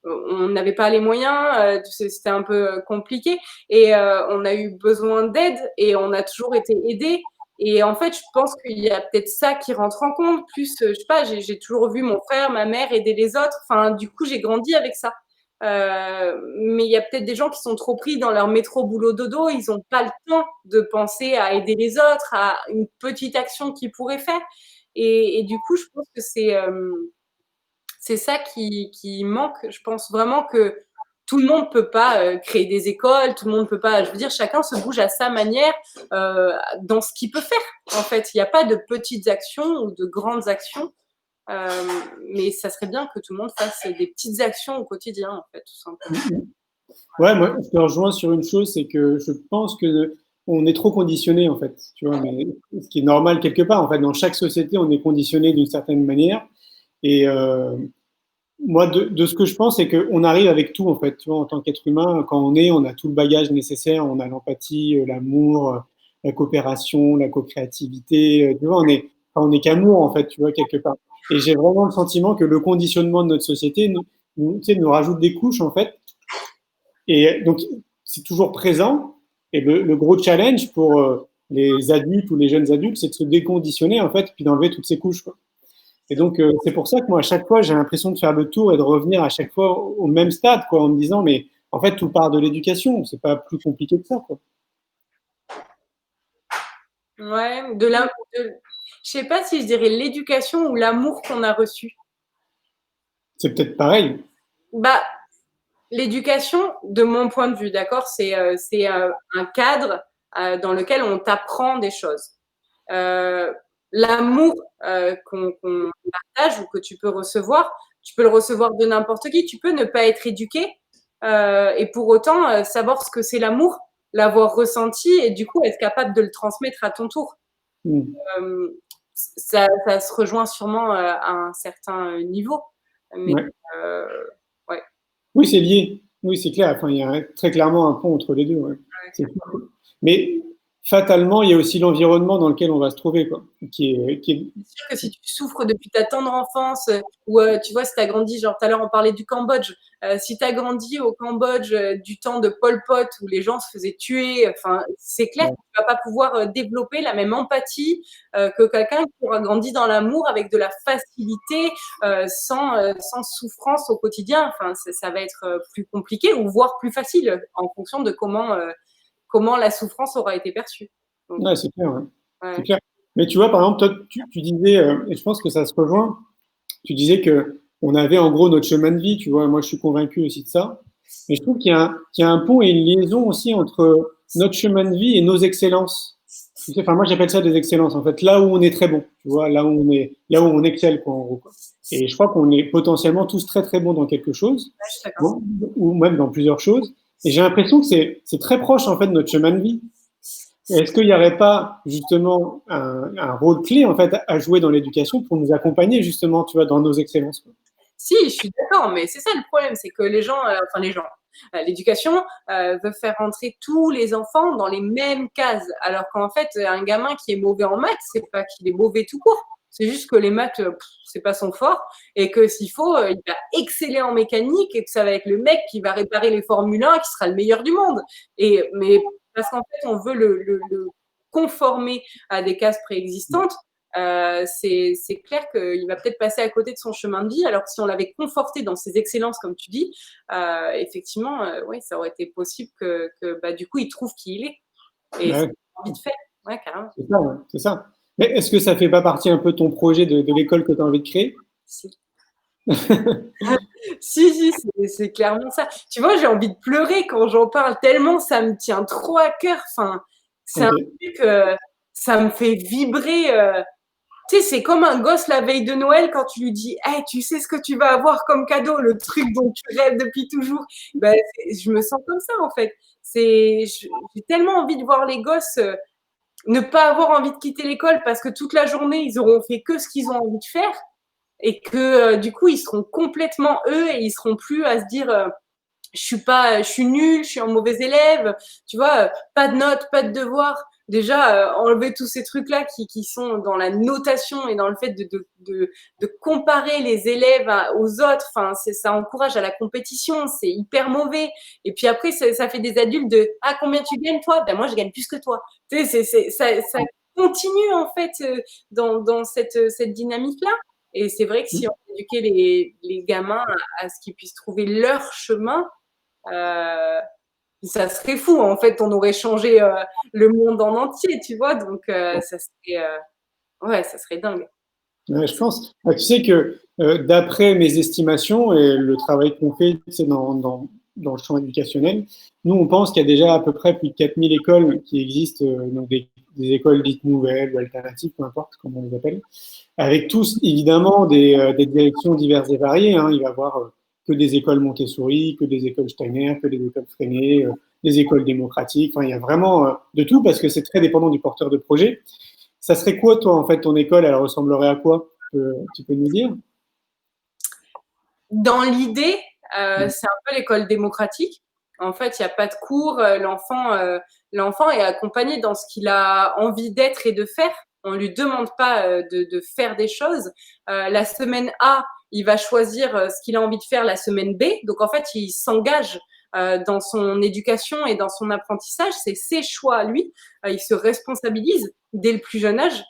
on n'avait pas les moyens, c'était un peu compliqué et on a eu besoin d'aide et on a toujours été aidés. Et en fait, je pense qu'il y a peut-être ça qui rentre en compte. Plus, je sais pas, j'ai toujours vu mon frère, ma mère aider les autres. Enfin, du coup, j'ai grandi avec ça. Mais il y a peut-être des gens qui sont trop pris dans leur métro boulot dodo. Ils n'ont pas le temps de penser à aider les autres, à une petite action qu'ils pourraient faire. Et du coup, je pense que c'est ça qui manque. Je pense vraiment que tout le monde peut pas créer des écoles, tout le monde peut pas. Je veux dire, chacun se bouge à sa manière dans ce qu'il peut faire. En fait, il n'y a pas de petites actions ou de grandes actions, mais ça serait bien que tout le monde fasse des petites actions au quotidien, en fait, tout simplement. Ouais, moi, je te rejoins sur une chose, c'est que je pense que on est trop conditionné, en fait. Tu vois, mais ce qui est normal quelque part. En fait, dans chaque société, on est conditionné d'une certaine manière. Et moi, de ce que je pense, c'est qu'on arrive avec tout, en fait. Tu vois, en tant qu'être humain, quand on est, on a tout le bagage nécessaire. On a l'empathie, l'amour, la coopération, la co-créativité. Tu vois, on est qu'amour, en fait, tu vois, quelque part. Et j'ai vraiment le sentiment que le conditionnement de notre société tu sais, nous rajoute des couches, en fait. Et donc, c'est toujours présent. Et le gros challenge pour les adultes ou les jeunes adultes, c'est de se déconditionner, en fait, puis d'enlever toutes ces couches, quoi. Et donc, c'est pour ça que moi, à chaque fois, j'ai l'impression de faire le tour et de revenir à chaque fois au même stade, quoi, en me disant, mais en fait, tout part de l'éducation. C'est pas plus compliqué que ça, quoi. Ouais, je sais pas si je dirais l'éducation ou l'amour qu'on a reçu. C'est peut-être pareil. Bah, l'éducation, de mon point de vue, d'accord, c'est un cadre dans lequel on t'apprend des choses. L'amour qu'on partage ou que tu peux le recevoir de n'importe qui. Tu peux ne pas être éduqué et pour autant savoir ce que c'est l'amour, l'avoir ressenti et du coup être capable de le transmettre à ton tour. Ça se rejoint sûrement à un certain niveau. Mais Ouais. ouais. Oui, c'est lié. Oui, c'est clair. Enfin, il y a très clairement un pont entre les deux. Ouais. C'est cool. Mais fatalement, il y a aussi l'environnement dans lequel on va se trouver, quoi, qui est... C'est sûr que si tu souffres depuis ta tendre enfance, ou tu vois, si tu as grandi, genre tout à l'heure on parlait du Cambodge, si tu as grandi au Cambodge du temps de Pol Pot où les gens se faisaient tuer, enfin, c'est clair que tu vas pas pouvoir développer la même empathie que quelqu'un qui aura grandi dans l'amour avec de la facilité, sans souffrance au quotidien. Enfin, ça va être plus compliqué ou voire plus facile en fonction de comment la souffrance aura été perçue. Donc, Ouais, c'est clair. Ouais. ouais. C'est clair. Mais tu vois, par exemple, toi, tu disais, et je pense que ça se rejoint, tu disais que on avait en gros notre chemin de vie, tu vois, moi je suis convaincu aussi de ça. Mais je trouve qu'il y a un pont et une liaison aussi entre notre chemin de vie et nos excellences. Tu sais, enfin, moi j'appelle ça des excellences, en fait, là où on est très bon, tu vois, là où on excelle, quoi, en gros, quoi. Et je crois qu'on est potentiellement tous très très bons dans quelque chose, ou même dans plusieurs choses. Et j'ai l'impression que c'est très proche, en fait, de notre chemin de vie. Est-ce qu'il n'y aurait pas justement un rôle clé en fait à jouer dans l'éducation pour nous accompagner justement, tu vois, dans nos excellences, quoi. Si, je suis d'accord, mais c'est ça le problème, c'est que l'éducation veut faire rentrer tous les enfants dans les mêmes cases, alors qu'en fait, un gamin qui est mauvais en maths, c'est pas qu'il est mauvais tout court, c'est juste que les maths, c'est pas son fort, et que s'il faut, il va exceller en mécanique, et que ça va être le mec qui va réparer les Formule 1 qui sera le meilleur du monde. Mais parce qu'en fait, on veut le conformer à des cases préexistantes, c'est clair qu'il va peut-être passer à côté de son chemin de vie, alors que si on l'avait conforté dans ses excellences, comme tu dis, effectivement, oui, ça aurait été possible que bah, du coup, il trouve qui il est. Et Ouais, c'est envie de faire. Ouais, carrément. c'est ça, ouais, c'est ça. Mais est-ce que ça fait pas partie un peu de ton projet de l'école que tu as envie de créer? Si. Si, c'est clairement ça. Tu vois, j'ai envie de pleurer quand j'en parle tellement ça me tient trop à cœur. Enfin, c'est un Ok. truc, ça me fait vibrer. Tu sais, c'est comme un gosse la veille de Noël quand tu lui dis, hey, tu sais ce que tu vas avoir comme cadeau, le truc dont tu rêves depuis toujours. Ben, je me sens comme ça en fait. J'ai tellement envie de voir les gosses ne pas avoir envie de quitter l'école parce que toute la journée ils auront fait que ce qu'ils ont envie de faire et que du coup ils seront complètement eux et ils seront plus à se dire je suis nulle, je suis un mauvais élève, tu vois, pas de notes, pas de devoirs. Déjà, enlever tous ces trucs-là qui sont dans la notation et dans le fait de comparer les élèves aux autres, enfin, ça encourage à la compétition, c'est hyper mauvais. Et puis après, ça fait des adultes de ah combien tu gagnes toi? Ben moi je gagne plus que toi. Tu sais, ça continue en fait dans cette dynamique-là. Et c'est vrai que si on éduquait les gamins à ce qu'ils puissent trouver leur chemin, euh, ça serait fou. En fait, on aurait changé le monde en entier, tu vois. Donc, ouais, ça serait dingue. Ouais, je pense. Ah, tu sais que d'après mes estimations et le travail qu'on fait dans le champ éducationnel, nous, on pense qu'il y a déjà à peu près plus de 4000 écoles qui existent, donc des écoles dites nouvelles ou alternatives, peu importe comment on les appelle, avec tous, évidemment, des directions diverses et variées. Hein. Il va y avoir que des écoles Montessori, que des écoles Steiner, que des écoles Freinet, des écoles démocratiques. Enfin, il y a vraiment de tout parce que c'est très dépendant du porteur de projet. Ça serait quoi, toi, en fait, ton école? Elle ressemblerait à quoi? Tu peux nous dire? Dans l'idée, c'est un peu l'école démocratique. En fait, il n'y a pas de cours. L'enfant est accompagné dans ce qu'il a envie d'être et de faire. On ne lui demande pas de faire des choses. La semaine A, il va choisir ce qu'il a envie de faire la semaine B. Donc, en fait, il s'engage dans son éducation et dans son apprentissage. C'est ses choix à lui. Il se responsabilise dès le plus jeune âge.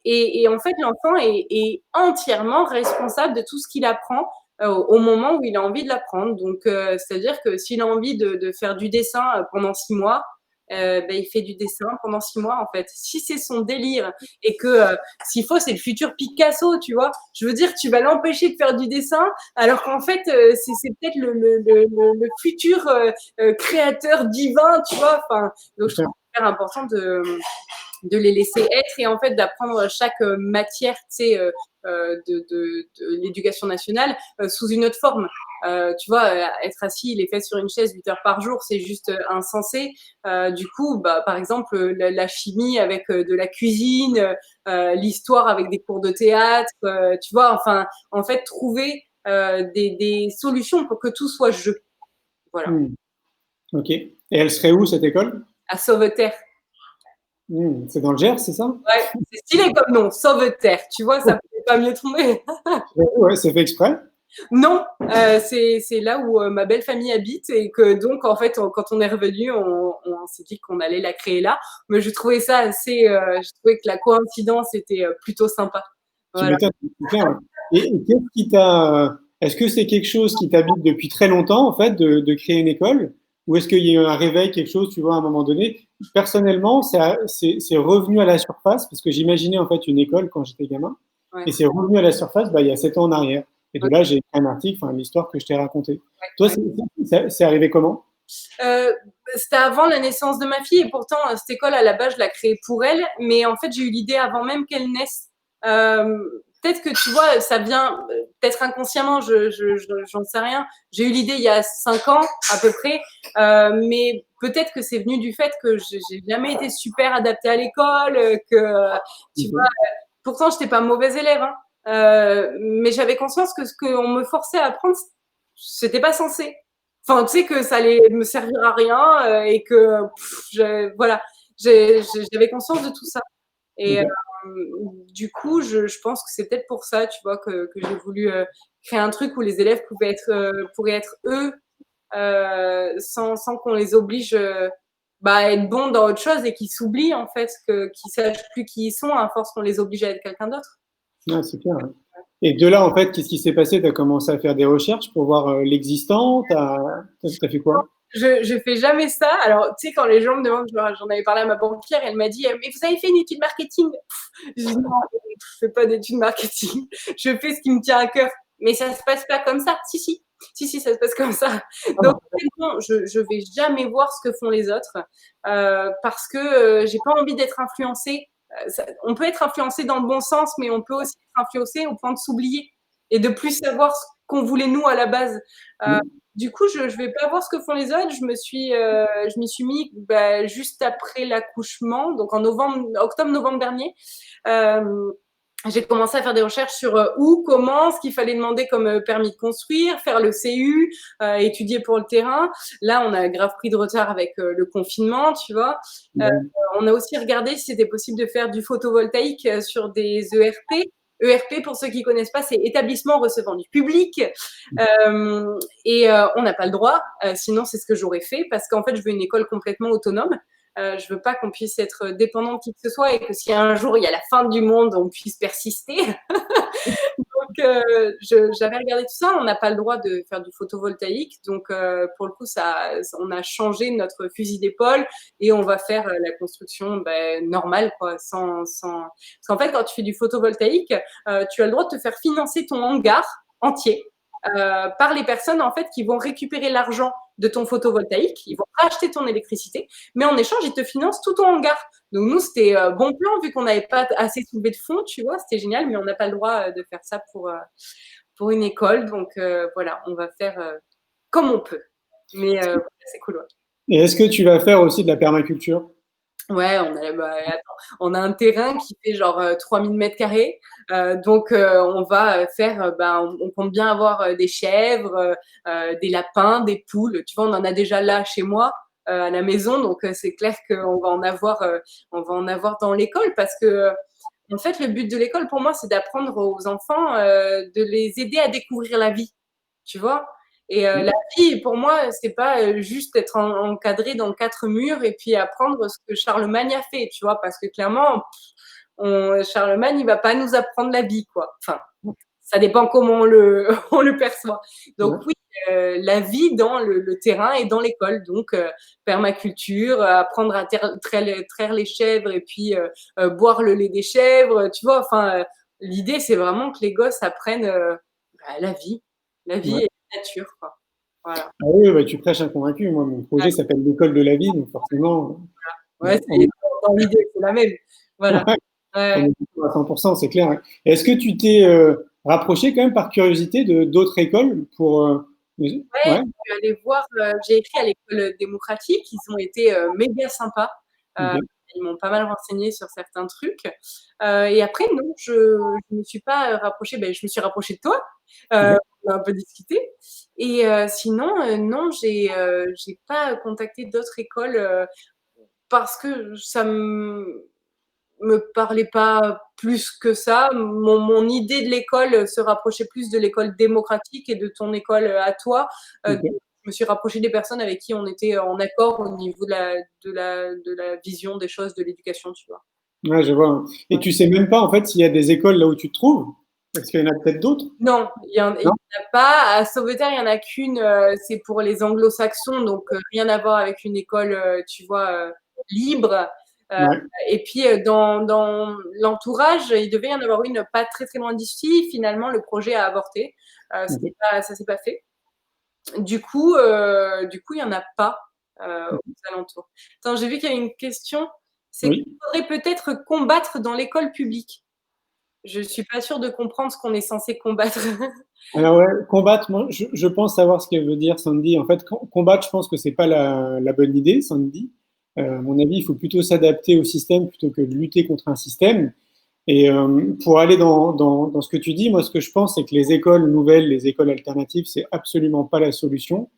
Et en fait, l'enfant est entièrement responsable de tout ce qu'il apprend au moment où il a envie de l'apprendre. Donc, c'est-à-dire que s'il a envie de faire du dessin pendant 6 mois, ben, il fait du dessin pendant 6 mois, en fait. Si c'est son délire et que s'il faut, c'est le futur Picasso, tu vois. Je veux dire, tu vas l'empêcher de faire du dessin, alors qu'en fait, c'est peut-être le futur créateur divin, tu vois. Enfin, donc, je trouve super important de les laisser être et en fait d'apprendre chaque matière, tu sais, de l'éducation nationale sous une autre forme. Tu vois, être assis, il est fait sur une chaise 8 heures par jour, c'est juste insensé. Du coup, bah, par exemple, la chimie avec de la cuisine, l'histoire avec des cours de théâtre, tu vois, enfin, en fait, trouver des solutions pour que tout soit jeu. Voilà. Ok. Et elle serait où, cette école? À Sauveterre. C'est dans le Gers, c'est ça? Ouais, c'est stylé comme nom, Sauveterre. Tu vois, ça pouvait pas mieux tomber. Ouais, c'est fait exprès. Non, c'est là où ma belle famille habite et que donc en fait quand on est revenu, on s'est dit qu'on allait la créer là. Mais je trouvais ça assez, je trouvais que la coïncidence était plutôt sympa. Tu Voilà. m'étonnes, c'est clair, ouais. Et qu'est-ce qui t'a. Est-ce que c'est quelque chose qui t'habite depuis très longtemps, en fait, de créer une école? Ou est-ce qu'il y a eu un réveil, quelque chose, tu vois, à un moment donné? Personnellement, c'est revenu à la surface, parce que j'imaginais, en fait, une école quand j'étais gamin. Ouais. Et c'est revenu à la surface bah, il y a 7 ans en arrière. Et de Ok. là, j'ai écrit un article, enfin, l'histoire que je t'ai racontée. Toi, Ouais. c'est arrivé comment? C'était avant la naissance de ma fille et pourtant cette école à la base je l'ai créée pour elle, mais en fait j'ai eu l'idée avant même qu'elle naisse. Peut-être que tu vois ça vient peut-être inconsciemment, j'en sais rien. J'ai eu l'idée il y a 5 ans à peu près, mais peut-être que c'est venu du fait que j'ai jamais été super adaptée à l'école, que tu vois. Pourtant j'étais pas mauvaise élève, hein, mais j'avais conscience que ce qu'on me forçait à apprendre c'était pas censé. Enfin, tu sais que ça allait me servir à rien et que voilà, j'avais conscience de tout ça. Et Ok. du coup, je pense que c'est peut-être pour ça, tu vois, que j'ai voulu créer un truc où les élèves pourraient être eux sans qu'on les oblige bah, à être bons dans autre chose et qu'ils s'oublient en fait, qu'ils sachent plus qui ils sont à force qu'on les oblige à être quelqu'un d'autre. Ah, c'est clair, ouais. Et de là, en fait, qu'est-ce qui s'est passé? Tu as commencé à faire des recherches pour voir l'existant? T'as fait quoi? Je fais jamais ça. Alors, tu sais, quand les gens me demandent, j'en avais parlé à ma banquière, elle m'a dit, mais vous avez fait une étude marketing? Je dis, non, je fais pas d'études marketing, je fais ce qui me tient à cœur. Mais ça se passe pas comme ça. Si, ça se passe comme ça. Donc, non, je vais jamais voir ce que font les autres parce que j'ai pas envie d'être influencée. On peut être influencé dans le bon sens, mais on peut aussi être influencé au point de s'oublier et de plus savoir ce qu'on voulait nous à la base. Du coup, je vais pas voir ce que font les autres. Je m'y suis mis juste après l'accouchement, donc en octobre-novembre dernier. J'ai commencé à faire des recherches sur où, comment, ce qu'il fallait demander comme permis de construire, faire le CU, étudier pour le terrain. Là, on a grave pris de retard avec le confinement, tu vois. On a aussi regardé si c'était possible de faire du photovoltaïque sur des ERP. ERP, pour ceux qui connaissent pas, c'est établissement recevant du public. On n'a pas le droit, sinon c'est ce que j'aurais fait, parce qu'en fait, je veux une école complètement autonome. Je veux pas qu'on puisse être dépendant de qui que ce soit et que si un jour il y a la fin du monde, on puisse persister. Donc, j'avais regardé tout ça. On n'a pas le droit de faire du photovoltaïque. Donc, pour le coup, on a changé notre fusil d'épaule et on va faire la construction normale, quoi, Parce qu'en fait, quand tu fais du photovoltaïque, tu as le droit de te faire financer ton hangar entier par les personnes en fait qui vont récupérer l'argent de ton photovoltaïque, ils vont racheter ton électricité, mais en échange, ils te financent tout ton hangar. Donc nous, c'était bon plan vu qu'on n'avait pas assez soulevé de fonds, tu vois, c'était génial, mais on n'a pas le droit de faire ça pour une école. Donc voilà, on va faire comme on peut. Mais c'est cool. Ouais. Et est-ce que tu vas faire aussi de la permaculture? Ouais, on a un terrain qui fait genre 3000 mètres carrés. Donc, on va faire, on compte bien avoir des chèvres, des lapins, des poules. Tu vois, on en a déjà là chez moi, à la maison. Donc, c'est clair qu'on va on va en avoir dans l'école parce que, en fait, le but de l'école pour moi, c'est d'apprendre aux enfants, de les aider à découvrir la vie. Tu vois? Et la vie, pour moi, c'est pas juste être encadré dans 4 murs et puis apprendre ce que Charlemagne a fait, tu vois? Parce que clairement, Charlemagne, il va pas nous apprendre la vie, quoi. Enfin, ça dépend comment on le perçoit. Donc oui, la vie dans le terrain et dans l'école. Donc permaculture, apprendre à traire les chèvres et puis boire le lait des chèvres, tu vois? Enfin, l'idée, c'est vraiment que les gosses apprennent la vie et la nature, quoi. Voilà. Ah oui, bah, tu prêches un convaincu. Moi, mon projet s'appelle l'école de la vie, donc forcément. Ouais, dans l'idée, c'est la même. Voilà. On est à 100%, c'est clair. Est-ce que tu t'es rapproché quand même par curiosité de d'autres écoles pour Ouais, je suis allée voir, j'ai écrit à l'école démocratique, ils ont été méga sympas. Okay. Ils m'ont pas mal renseigné sur certains trucs. Et après, non, je me suis pas rapprochée, je me suis rapprochée de toi. On a un peu discuté. Et sinon, non, j'ai pas contacté d'autres écoles parce que ça me parlait pas plus que ça. Mon idée de l'école se rapprochait plus de l'école démocratique et de ton école à toi. Okay. Je me suis rapprochée des personnes avec qui on était en accord au niveau de la vision des choses, de l'éducation, tu vois. Ouais, je vois. Et tu sais même pas en fait s'il y a des écoles là où tu te trouves? Est-ce qu'il y en a peut-être d'autres? Non, il y en a pas. À Sauveterre, il y en a qu'une, c'est pour les anglo-saxons, donc rien à voir avec une école, tu vois, libre. Ouais. Et puis dans l'entourage, il devait y en avoir une pas très très loin d'ici. Finalement, le projet a avorté. Okay. Ça s'est pas fait. Du coup, il y en a pas aux alentours. Attends, j'ai vu qu'il y avait une question. C'est qu'il Oui. faudrait peut-être combattre dans l'école publique. Je suis pas sûre de comprendre ce qu'on est censé combattre. Alors ouais, combattre, moi, je pense savoir ce qu'elle veut dire, Sandy. En fait, combattre, je pense que c'est pas la bonne idée, Sandy. À mon avis, il faut plutôt s'adapter au système plutôt que de lutter contre un système. Et pour aller dans ce que tu dis, moi, ce que je pense, c'est que les écoles nouvelles, les écoles alternatives, c'est absolument pas la solution.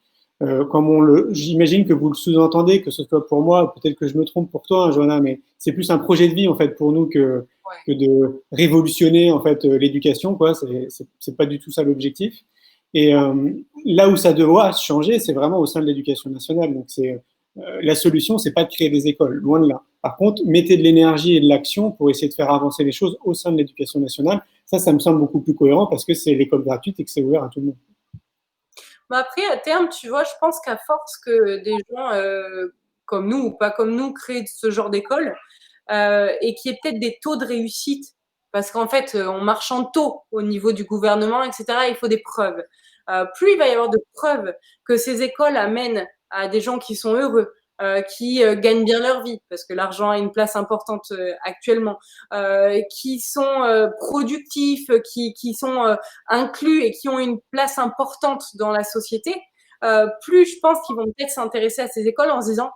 J'imagine que vous le sous-entendez, que ce soit pour moi, peut-être que je me trompe pour toi, hein, Johanna, mais c'est plus un projet de vie en fait pour nous que de révolutionner en fait l'éducation, quoi. C'est pas du tout ça l'objectif. Et là où ça doit changer, c'est vraiment au sein de l'éducation nationale. Donc la solution, c'est pas de créer des écoles, loin de là. Par contre, mettez de l'énergie et de l'action pour essayer de faire avancer les choses au sein de l'éducation nationale. Ça me semble beaucoup plus cohérent parce que c'est l'école gratuite et que c'est ouvert à tout le monde. Mais après, à terme, tu vois, je pense qu'à force que des gens comme nous ou pas comme nous créent ce genre d'école et qu'il y ait peut-être des taux de réussite parce qu'en fait, on marchande tôt au niveau du gouvernement, etc. Il faut des preuves. Plus il va y avoir de preuves que ces écoles amènent à des gens qui sont heureux, qui gagnent bien leur vie, parce que l'argent a une place importante actuellement, qui sont productifs, qui sont inclus et qui ont une place importante dans la société, plus je pense qu'ils vont peut-être s'intéresser à ces écoles en se disant,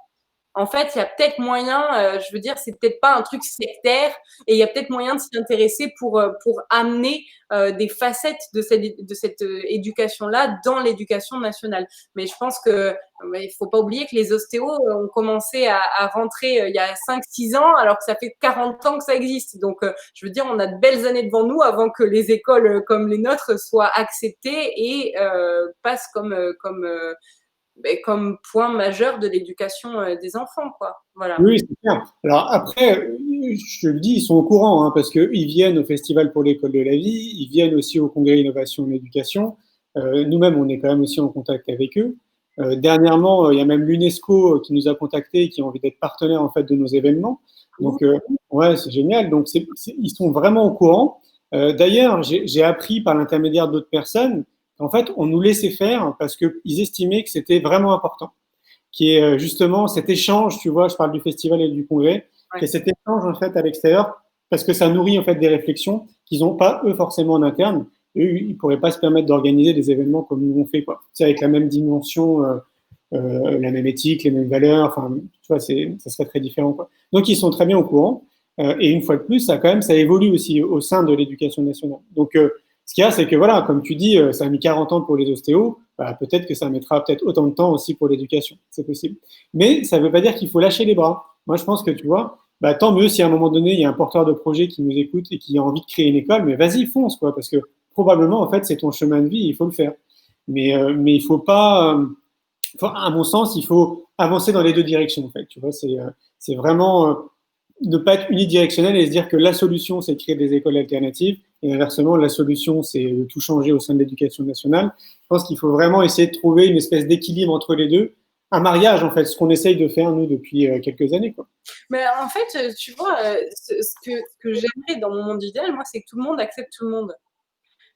en fait, il y a peut-être moyen, je veux dire, c'est peut-être pas un truc sectaire, et il y a peut-être moyen de s'y intéresser pour amener des facettes de cette éducation-là dans l'éducation nationale. Mais je pense que il faut pas oublier que les ostéos ont commencé à rentrer il y a 5-6 ans, alors que ça fait 40 ans que ça existe. Donc, je veux dire, on a de belles années devant nous avant que les écoles comme les nôtres soient acceptées et passent comme point majeur de l'éducation des enfants, quoi. Voilà. Oui, c'est clair. Alors après, je le dis, ils sont au courant, hein, parce qu'ils viennent au Festival pour l'école de la vie, ils viennent aussi au Congrès Innovation et Éducation. Nous-mêmes, on est quand même aussi en contact avec eux. Dernièrement, il y a même l'UNESCO qui nous a contactés et qui a envie d'être partenaire en fait de nos événements. Donc, ouais, c'est génial. Donc, ils sont vraiment au courant. D'ailleurs, j'ai appris par l'intermédiaire d'autres personnes qu'en fait, on nous laissait faire parce qu'ils estimaient que c'était vraiment important, qui est justement cet échange, tu vois, je parle du festival et du congrès, qui est cet échange en fait à l'extérieur, parce que ça nourrit en fait des réflexions qu'ils n'ont pas eux forcément en interne. Eux, ils pourraient pas se permettre d'organiser des événements comme nous on fait, quoi. C'est avec la même dimension, la même éthique, les mêmes valeurs. Enfin, tu vois, ça serait très différent, quoi. Donc ils sont très bien au courant. Et une fois de plus, ça quand même, ça évolue aussi au sein de l'éducation nationale. Donc ce qu'il y a, c'est que voilà, comme tu dis, ça a mis 40 ans pour les ostéos, bah, peut-être que ça mettra peut-être autant de temps aussi pour l'éducation, c'est possible. Mais ça ne veut pas dire qu'il faut lâcher les bras. Moi, je pense que tu vois, bah, tant mieux si à un moment donné, il y a un porteur de projet qui nous écoute et qui a envie de créer une école, mais vas-y, fonce, quoi, parce que probablement, en fait, c'est ton chemin de vie, il faut le faire. Mais il faut pas, à mon sens, il faut avancer dans les deux directions, en fait. Tu vois, c'est vraiment ne pas être unidirectionnel et se dire que la solution, c'est de créer des écoles alternatives. Et inversement, la solution, c'est de tout changer au sein de l'éducation nationale. Je pense qu'il faut vraiment essayer de trouver une espèce d'équilibre entre les deux. Un mariage, en fait, ce qu'on essaye de faire, nous, depuis quelques années, quoi. Mais en fait, tu vois, ce que j'aimerais dans mon monde idéal, moi, c'est que tout le monde accepte tout le monde.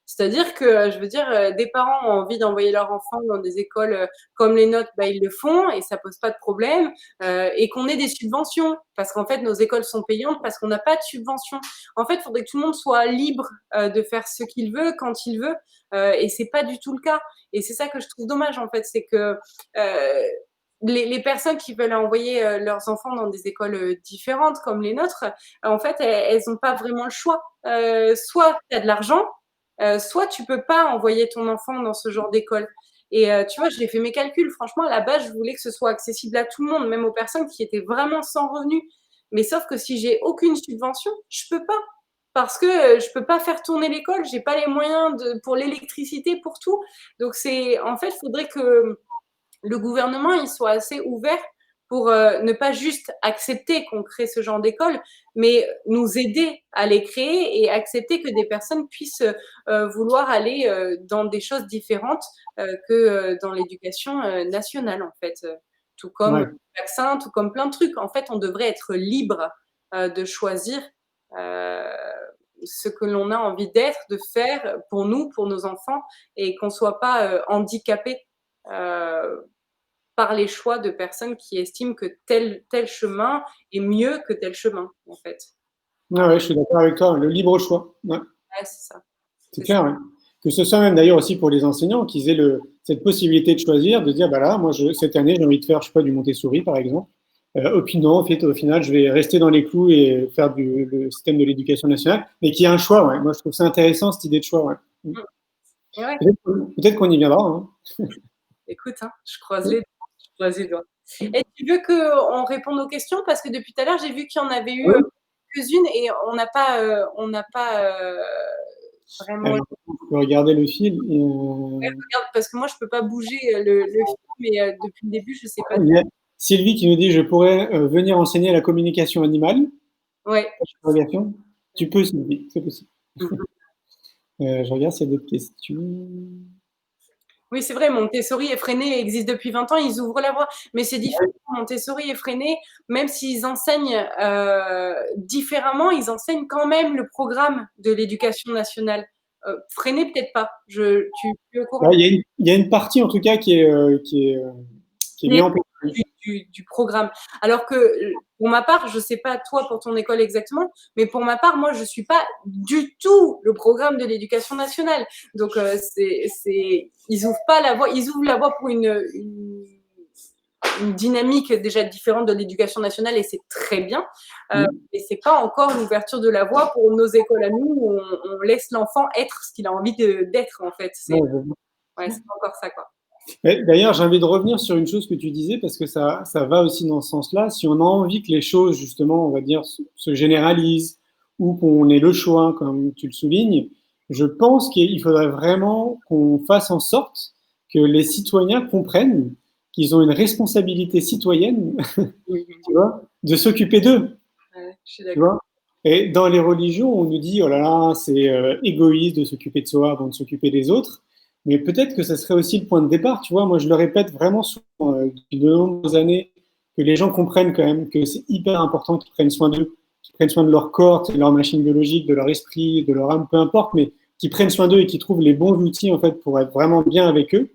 C'est-à-dire que, je veux dire, des parents ont envie d'envoyer leurs enfants dans des écoles comme les nôtres, bah, ils le font et ça pose pas de problème. Et qu'on ait des subventions, parce qu'en fait, nos écoles sont payantes parce qu'on n'a pas de subventions. En fait, il faudrait que tout le monde soit libre de faire ce qu'il veut, quand il veut, et c'est pas du tout le cas. Et c'est ça que je trouve dommage, en fait, c'est que les personnes qui veulent envoyer leurs enfants dans des écoles différentes comme les nôtres, en fait, elles n'ont pas vraiment le choix. Soit tu as de l'argent, soit tu peux pas envoyer ton enfant dans ce genre d'école. Et tu vois, j'ai fait mes calculs. Franchement, à la base, je voulais que ce soit accessible à tout le monde, même aux personnes qui étaient vraiment sans revenus. Mais sauf que si j'ai aucune subvention, je peux pas. Parce que je peux pas faire tourner l'école, j'ai pas les moyens pour l'électricité, pour tout. Donc en fait, il faudrait que le gouvernement il soit assez ouvert pour ne pas juste accepter qu'on crée ce genre d'école, mais nous aider à les créer et accepter que des personnes puissent vouloir aller dans des choses différentes que dans l'éducation nationale, en fait. Tout comme Ouais. le vaccin, tout comme plein de trucs. En fait, on devrait être libre de choisir euh, ce que l'on a envie d'être, de faire pour nous, pour nos enfants, et qu'on ne soit pas handicapé euh, par les choix de personnes qui estiment que tel chemin est mieux que tel chemin, en fait. Ouais, ouais, je suis d'accord avec toi. Le libre choix. Ouais, Ouais, c'est ça. c'est C'est ça. clair. Ouais. Que ce soit même d'ailleurs aussi pour les enseignants, qu'ils aient cette possibilité de choisir, de dire, bah là, moi, cette année, j'ai envie de faire, je sais pas, du Montessori, par exemple. Puis non, au final, je vais rester dans les clous et faire le système de l'éducation nationale, mais qu'il y ait un choix. Ouais. Moi, je trouve ça intéressant, cette idée de choix. Ouais. Ouais, Peut-être qu'on y viendra. Hein. écoute, hein, je croise les doigts. Et tu veux qu'on réponde aux questions? Parce que depuis tout à l'heure, j'ai vu qu'il y en avait eu Oui. quelques-unes et on n'a pas vraiment. Alors, je peux regarder le fil. Ouais, regarde, parce que moi, je peux pas bouger le film, mais depuis le début, je sais pas. Il y a Sylvie qui nous dit, je pourrais venir enseigner la communication animale. Ouais. Tu peux, Sylvie, c'est possible. Mhm. Je regarde s'il y a d'autres questions. Oui, c'est vrai, Montessori et Freinet existent depuis 20 ans, ils ouvrent la voie. Mais c'est différent. Montessori et Freinet, même s'ils enseignent différemment, ils enseignent quand même le programme de l'éducation nationale. Freinet, peut-être pas. Tu es au courant? Il y a une partie, en tout cas, qui est mise en place. Du programme. Alors que pour ma part, je sais pas toi pour ton école exactement, mais pour ma part, moi, je suis pas du tout le programme de l'éducation nationale. Donc, ils ouvrent pas la voie, ils ouvrent la voie pour une dynamique déjà différente de l'éducation nationale et c'est très bien. Et c'est pas encore l'ouverture de la voie pour nos écoles à nous où on laisse l'enfant être ce qu'il a envie d'être en fait. C'est pas encore ça quoi. D'ailleurs, j'ai envie de revenir sur une chose que tu disais, parce que ça va aussi dans ce sens-là. Si on a envie que les choses, justement, on va dire, se généralisent, ou qu'on ait le choix, comme tu le soulignes, je pense qu'il faudrait vraiment qu'on fasse en sorte que les citoyens comprennent qu'ils ont une responsabilité citoyenne, tu vois, de s'occuper d'eux. Je suis Tu d'accord. vois. Et dans les religions, on nous dit, oh là là, c'est égoïste de s'occuper de soi avant de s'occuper des autres. Mais peut-être que ça serait aussi le point de départ, tu vois. Moi, je le répète vraiment souvent depuis de nombreuses années, que les gens comprennent quand même que c'est hyper important qu'ils prennent soin d'eux, qu'ils prennent soin de leur corps, de leur machine biologique, de leur esprit, de leur âme, peu importe, mais qu'ils prennent soin d'eux et qu'ils trouvent les bons outils, en fait, pour être vraiment bien avec eux.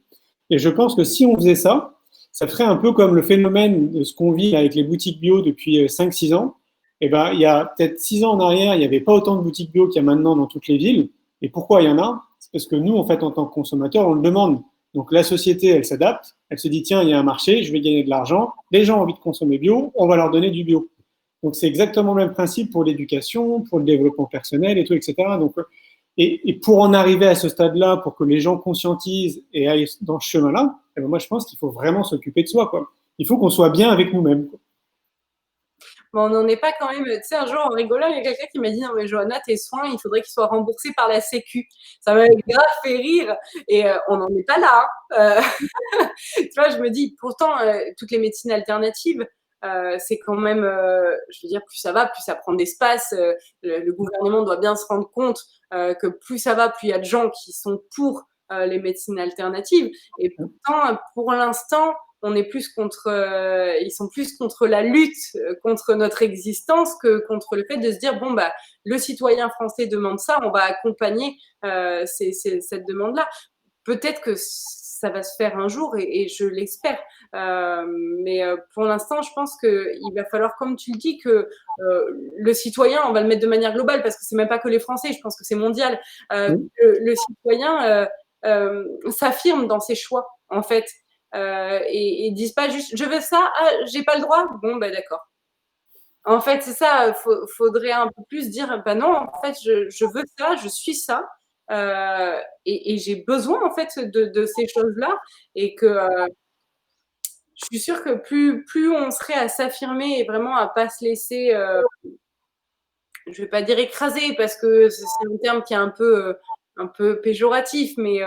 Et je pense que si on faisait ça, ça ferait un peu comme le phénomène de ce qu'on vit avec les boutiques bio depuis 5-6 ans. Et ben, il y a peut-être 6 ans en arrière, il n'y avait pas autant de boutiques bio qu'il y a maintenant dans toutes les villes. Et pourquoi il y en a? C'est parce que nous, en fait, en tant que consommateurs, on le demande. Donc la société, elle s'adapte, elle se dit, tiens, il y a un marché, je vais gagner de l'argent, les gens ont envie de consommer bio, on va leur donner du bio. Donc c'est exactement le même principe pour l'éducation, pour le développement personnel et tout, etc. Donc, et pour en arriver à ce stade-là, pour que les gens conscientisent et aillent dans ce chemin-là, eh ben moi je pense qu'il faut vraiment s'occuper de soi, quoi. Il faut qu'on soit bien avec nous-mêmes, quoi. Mais on n'en est pas quand même. Tu sais, un jour, en rigolant, il y a quelqu'un qui m'a dit non, mais Johanna, tes soins, il faudrait qu'ils soient remboursés par la Sécu. Ça m'avait grave fait rire. Et on n'en est pas là. Tu vois, je me dis, pourtant, toutes les médecines alternatives, c'est quand même, je veux dire, plus ça va, plus ça prend d'espace. Le gouvernement doit bien se rendre compte que plus ça va, plus il y a de gens qui sont pour les médecines alternatives. Et pourtant, pour l'instant, on est plus contre, ils sont plus contre la lutte, contre notre existence que contre le fait de se dire bon bah le citoyen français demande ça, on va accompagner cette demande-là. Peut-être que ça va se faire un jour et je l'espère. Mais pour l'instant, je pense qu'il va falloir, comme tu le dis, que le citoyen, on va le mettre de manière globale parce que c'est même pas que les Français, je pense que c'est mondial. Le citoyen s'affirme dans ses choix, en fait. Et disent pas juste je veux ça, ah, j'ai pas le droit, bon bah d'accord. En fait, c'est ça, faudrait un peu plus dire bah non, en fait, je veux ça, je suis ça, et j'ai besoin en fait de ces choses-là, et que je suis sûre que plus on serait à s'affirmer et vraiment à pas se laisser, je vais pas dire écraser parce que c'est un terme qui est un peu péjoratif, mais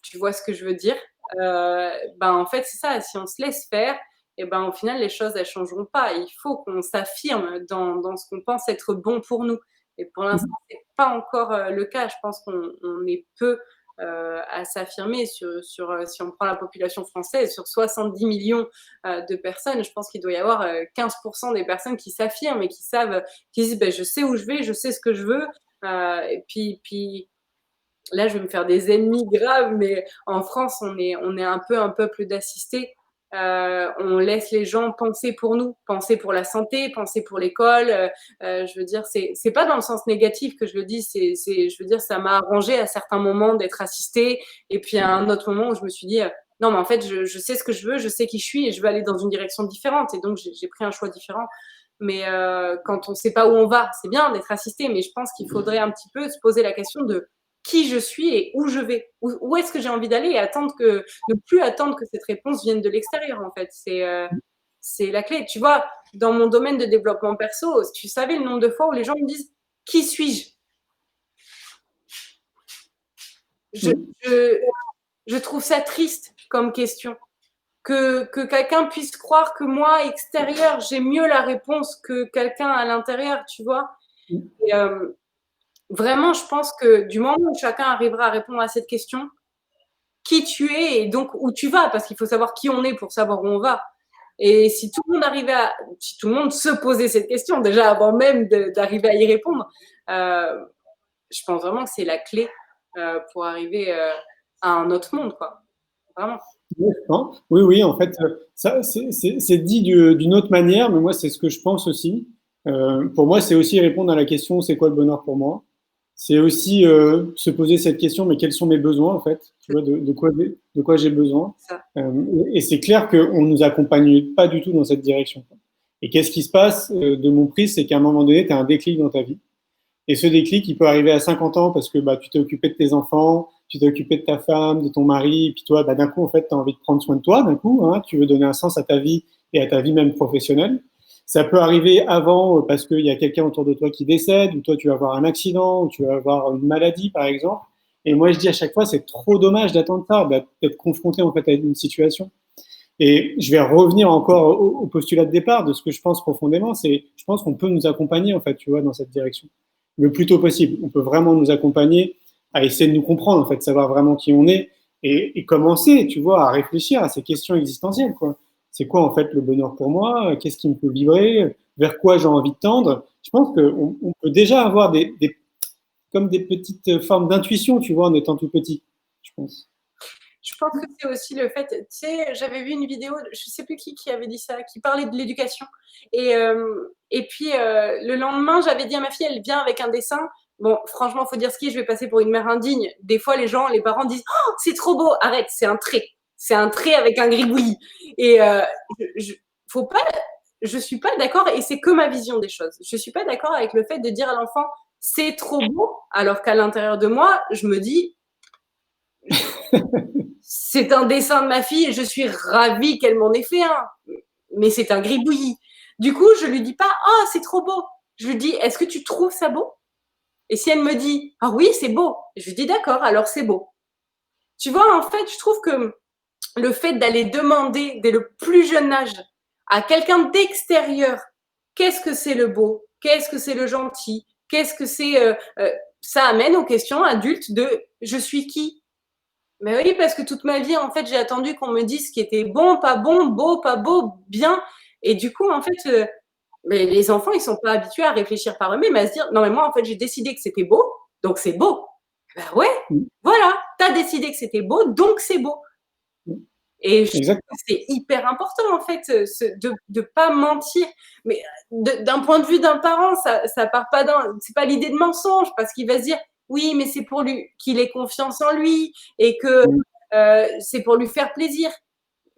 tu vois ce que je veux dire. Ben en fait c'est ça, si on se laisse faire, et ben au final les choses elles changeront pas. Il faut qu'on s'affirme dans ce qu'on pense être bon pour nous. Et pour l'instant c'est pas encore le cas. Je pense qu'on est peu à s'affirmer si on prend la population française sur 70 millions de personnes. Je pense qu'il doit y avoir 15% des personnes qui s'affirment et qui savent, qui disent ben, je sais où je vais, je sais ce que je veux. Et puis là, je vais me faire des ennemis graves, mais en France, on est un peu un peuple d'assistés. On laisse les gens penser pour nous, penser pour la santé, penser pour l'école. Je veux dire, c'est pas dans le sens négatif que je le dis. Je veux dire, ça m'a arrangé à certains moments d'être assistée, et puis à un autre moment où je me suis dit, non, mais en fait, je sais ce que je veux, je sais qui je suis, et je veux aller dans une direction différente. Et donc, j'ai pris un choix différent. Mais quand on sait pas où on va, c'est bien d'être assisté, mais je pense qu'il faudrait un petit peu se poser la question de qui je suis et où je vais, où est-ce que j'ai envie d'aller, et ne plus attendre que cette réponse vienne de l'extérieur, en fait. C'est la clé. Tu vois, dans mon domaine de développement perso, tu savais le nombre de fois où les gens me disent qui suis-je? Je trouve ça triste comme question. Que quelqu'un puisse croire que moi, extérieur, j'ai mieux la réponse que quelqu'un à l'intérieur, tu vois. Et, vraiment, je pense que du moment où chacun arrivera à répondre à cette question, qui tu es et donc où tu vas, parce qu'il faut savoir qui on est pour savoir où on va. Et si tout le monde si tout le monde se posait cette question déjà avant même d'arriver à y répondre, je pense vraiment que c'est la clé pour arriver à un autre monde, quoi. Vraiment. Oui, oui, en fait, ça, c'est dit d'une autre manière, mais moi, c'est ce que je pense aussi. Pour moi, c'est aussi répondre à la question, c'est quoi le bonheur pour moi? C'est aussi se poser cette question, mais quels sont mes besoins, en fait? Tu vois, de quoi j'ai besoin? Et c'est clair qu'on ne nous accompagne pas du tout dans cette direction. Et qu'est-ce qui se passe de mon prix? C'est qu'à un moment donné, tu as un déclic dans ta vie. Et ce déclic, il peut arriver à 50 ans parce que bah, tu t'es occupé de tes enfants, tu t'es occupé de ta femme, de ton mari, et puis toi, bah, d'un coup, en fait, tu as envie de prendre soin de toi, d'un coup, hein, tu veux donner un sens à ta vie et à ta vie même professionnelle. Ça peut arriver avant parce qu'il y a quelqu'un autour de toi qui décède, ou toi, tu vas avoir un accident, ou tu vas avoir une maladie, par exemple. Et moi, je dis à chaque fois, c'est trop dommage d'attendre ça, d'être confronté, en fait, à une situation. Et je vais revenir encore au postulat de départ de ce que je pense profondément, c'est, je pense qu'on peut nous accompagner, en fait, tu vois, dans cette direction le plus tôt possible. On peut vraiment nous accompagner à essayer de nous comprendre, en fait, savoir vraiment qui on est et commencer, tu vois, à réfléchir à ces questions existentielles, quoi. C'est quoi, en fait, le bonheur pour moi? Qu'est-ce qui me peut vibrer? Vers quoi j'ai envie de tendre? Je pense qu'on peut déjà avoir comme des petites formes d'intuition, tu vois, en étant tout petit, je pense. Je pense que c'est aussi le fait, tu sais, j'avais vu une vidéo, je ne sais plus qui avait dit ça, qui parlait de l'éducation. Et puis, le lendemain, j'avais dit à ma fille, elle vient avec un dessin. Bon, franchement, il faut dire ce qui est, je vais passer pour une mère indigne. Des fois, les parents disent, oh, c'est trop beau, arrête, c'est un trait. C'est un trait avec un gribouillis. Et je suis pas d'accord, et c'est que ma vision des choses. Je suis pas d'accord avec le fait de dire à l'enfant, c'est trop beau, alors qu'à l'intérieur de moi, je me dis, c'est un dessin de ma fille et je suis ravie qu'elle m'en ait fait un. Mais c'est un gribouillis. Du coup, je lui dis pas, oh, c'est trop beau. Je lui dis, est-ce que tu trouves ça beau? Et si elle me dit, ah oui, c'est beau, je lui dis, d'accord, alors c'est beau. Tu vois, en fait, je trouve que le fait d'aller demander dès le plus jeune âge à quelqu'un d'extérieur, qu'est-ce que c'est le beau? Qu'est-ce que c'est le gentil? Qu'est-ce que c'est ça amène aux questions adultes de je suis qui? Mais oui, parce que toute ma vie, en fait, j'ai attendu qu'on me dise ce qui était bon, pas beau, bien. Et du coup, en fait, mais les enfants, ils sont pas habitués à réfléchir par eux-mêmes, à se dire, non, mais moi, en fait, j'ai décidé que c'était beau, donc c'est beau. Ben ouais, voilà, tu as décidé que c'était beau, donc c'est beau. Et je trouve que c'est hyper important, en fait, de pas mentir. Mais d'un point de vue d'un parent, ça part pas c'est pas l'idée de mensonge, parce qu'il va se dire, oui, mais c'est pour lui qu'il ait confiance en lui et que c'est pour lui faire plaisir.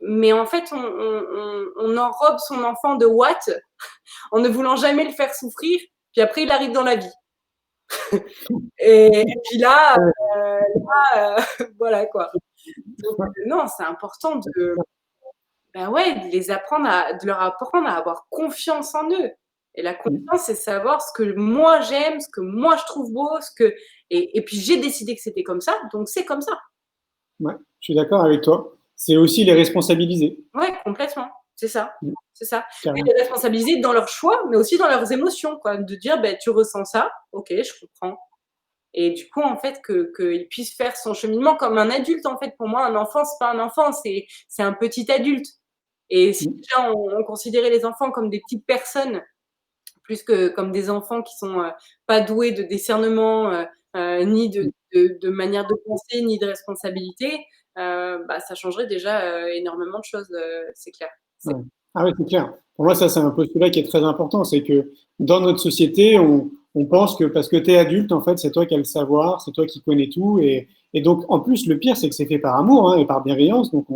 Mais en fait, on enrobe son enfant de watts en ne voulant jamais le faire souffrir. Puis après, il arrive dans la vie. et puis là, voilà quoi. Donc, non, c'est important de leur apprendre à avoir confiance en eux. Et la confiance, c'est savoir ce que moi j'aime, ce que moi je trouve beau, et puis j'ai décidé que c'était comme ça, donc c'est comme ça. Ouais, je suis d'accord avec toi. C'est aussi les responsabiliser. Ouais, complètement. C'est ça. C'est ça. Et les responsabiliser dans leurs choix, mais aussi dans leurs émotions, quoi. De dire, ben, tu ressens ça, ok, je comprends. Et du coup, en fait, qu'il puisse faire son cheminement comme un adulte, en fait. Pour moi, un enfant, c'est pas un enfant, c'est un petit adulte. Et si déjà on considérait les enfants comme des petites personnes, plus que comme des enfants qui sont pas doués de discernement, ni de manière de penser, ni de responsabilité, bah, ça changerait déjà énormément de choses, c'est clair. Ouais. Ah oui, c'est clair. Pour moi, ça, c'est un postulat qui est très important. C'est que dans notre société, on pense que parce que tu es adulte, en fait, c'est toi qui as le savoir, c'est toi qui connais tout. Et donc, en plus, le pire, c'est que c'est fait par amour et par bienveillance. Donc,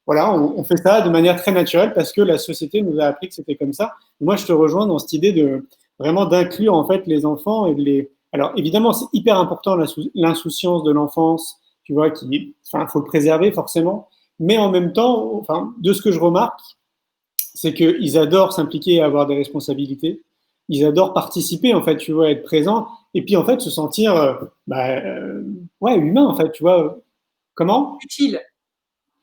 voilà, on fait ça de manière très naturelle parce que la société nous a appris que c'était comme ça. Moi, je te rejoins dans cette idée de vraiment d'inclure, en fait, les enfants et de les. Alors, évidemment, c'est hyper important l'insouciance de l'enfance, tu vois, enfin, faut le préserver forcément. Mais en même temps, enfin, de ce que je remarque, c'est qu'ils adorent s'impliquer et avoir des responsabilités. Ils adorent participer, en fait, tu vois, être présents. Et puis, en fait, se sentir, ouais, humain, en fait, tu vois. Comment? Utile.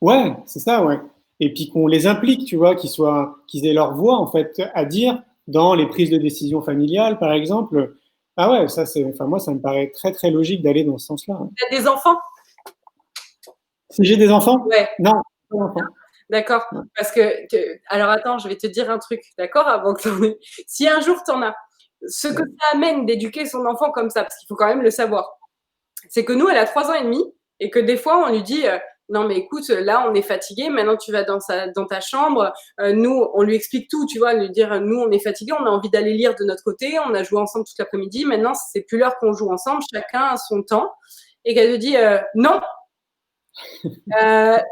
Ouais, c'est ça, ouais. Et puis qu'on les implique, tu vois, qu'ils aient leur voix, en fait, à dire dans les prises de décision familiales, par exemple. Ah ouais, ça, enfin, moi, ça me paraît très, très logique d'aller dans ce sens-là. Il y a des enfants? Si j'ai des enfants? Ouais. Non, pas d'enfants. D'accord. Ouais. Parce que, alors attends, je vais te dire un truc, d'accord, avant que t'en aies. Si un jour t'en as, ce que ça amène d'éduquer son enfant comme ça, parce qu'il faut quand même le savoir, c'est que nous, elle a 3 ans et demi, et que des fois, on lui dit, non mais écoute, là, on est fatigué, maintenant tu vas dans ta chambre. Nous, on lui explique tout, tu vois, lui dire, nous, on est fatigué, on a envie d'aller lire de notre côté, on a joué ensemble toute l'après-midi, maintenant, c'est plus l'heure qu'on joue ensemble, chacun a son temps. Et qu'elle te dit, non,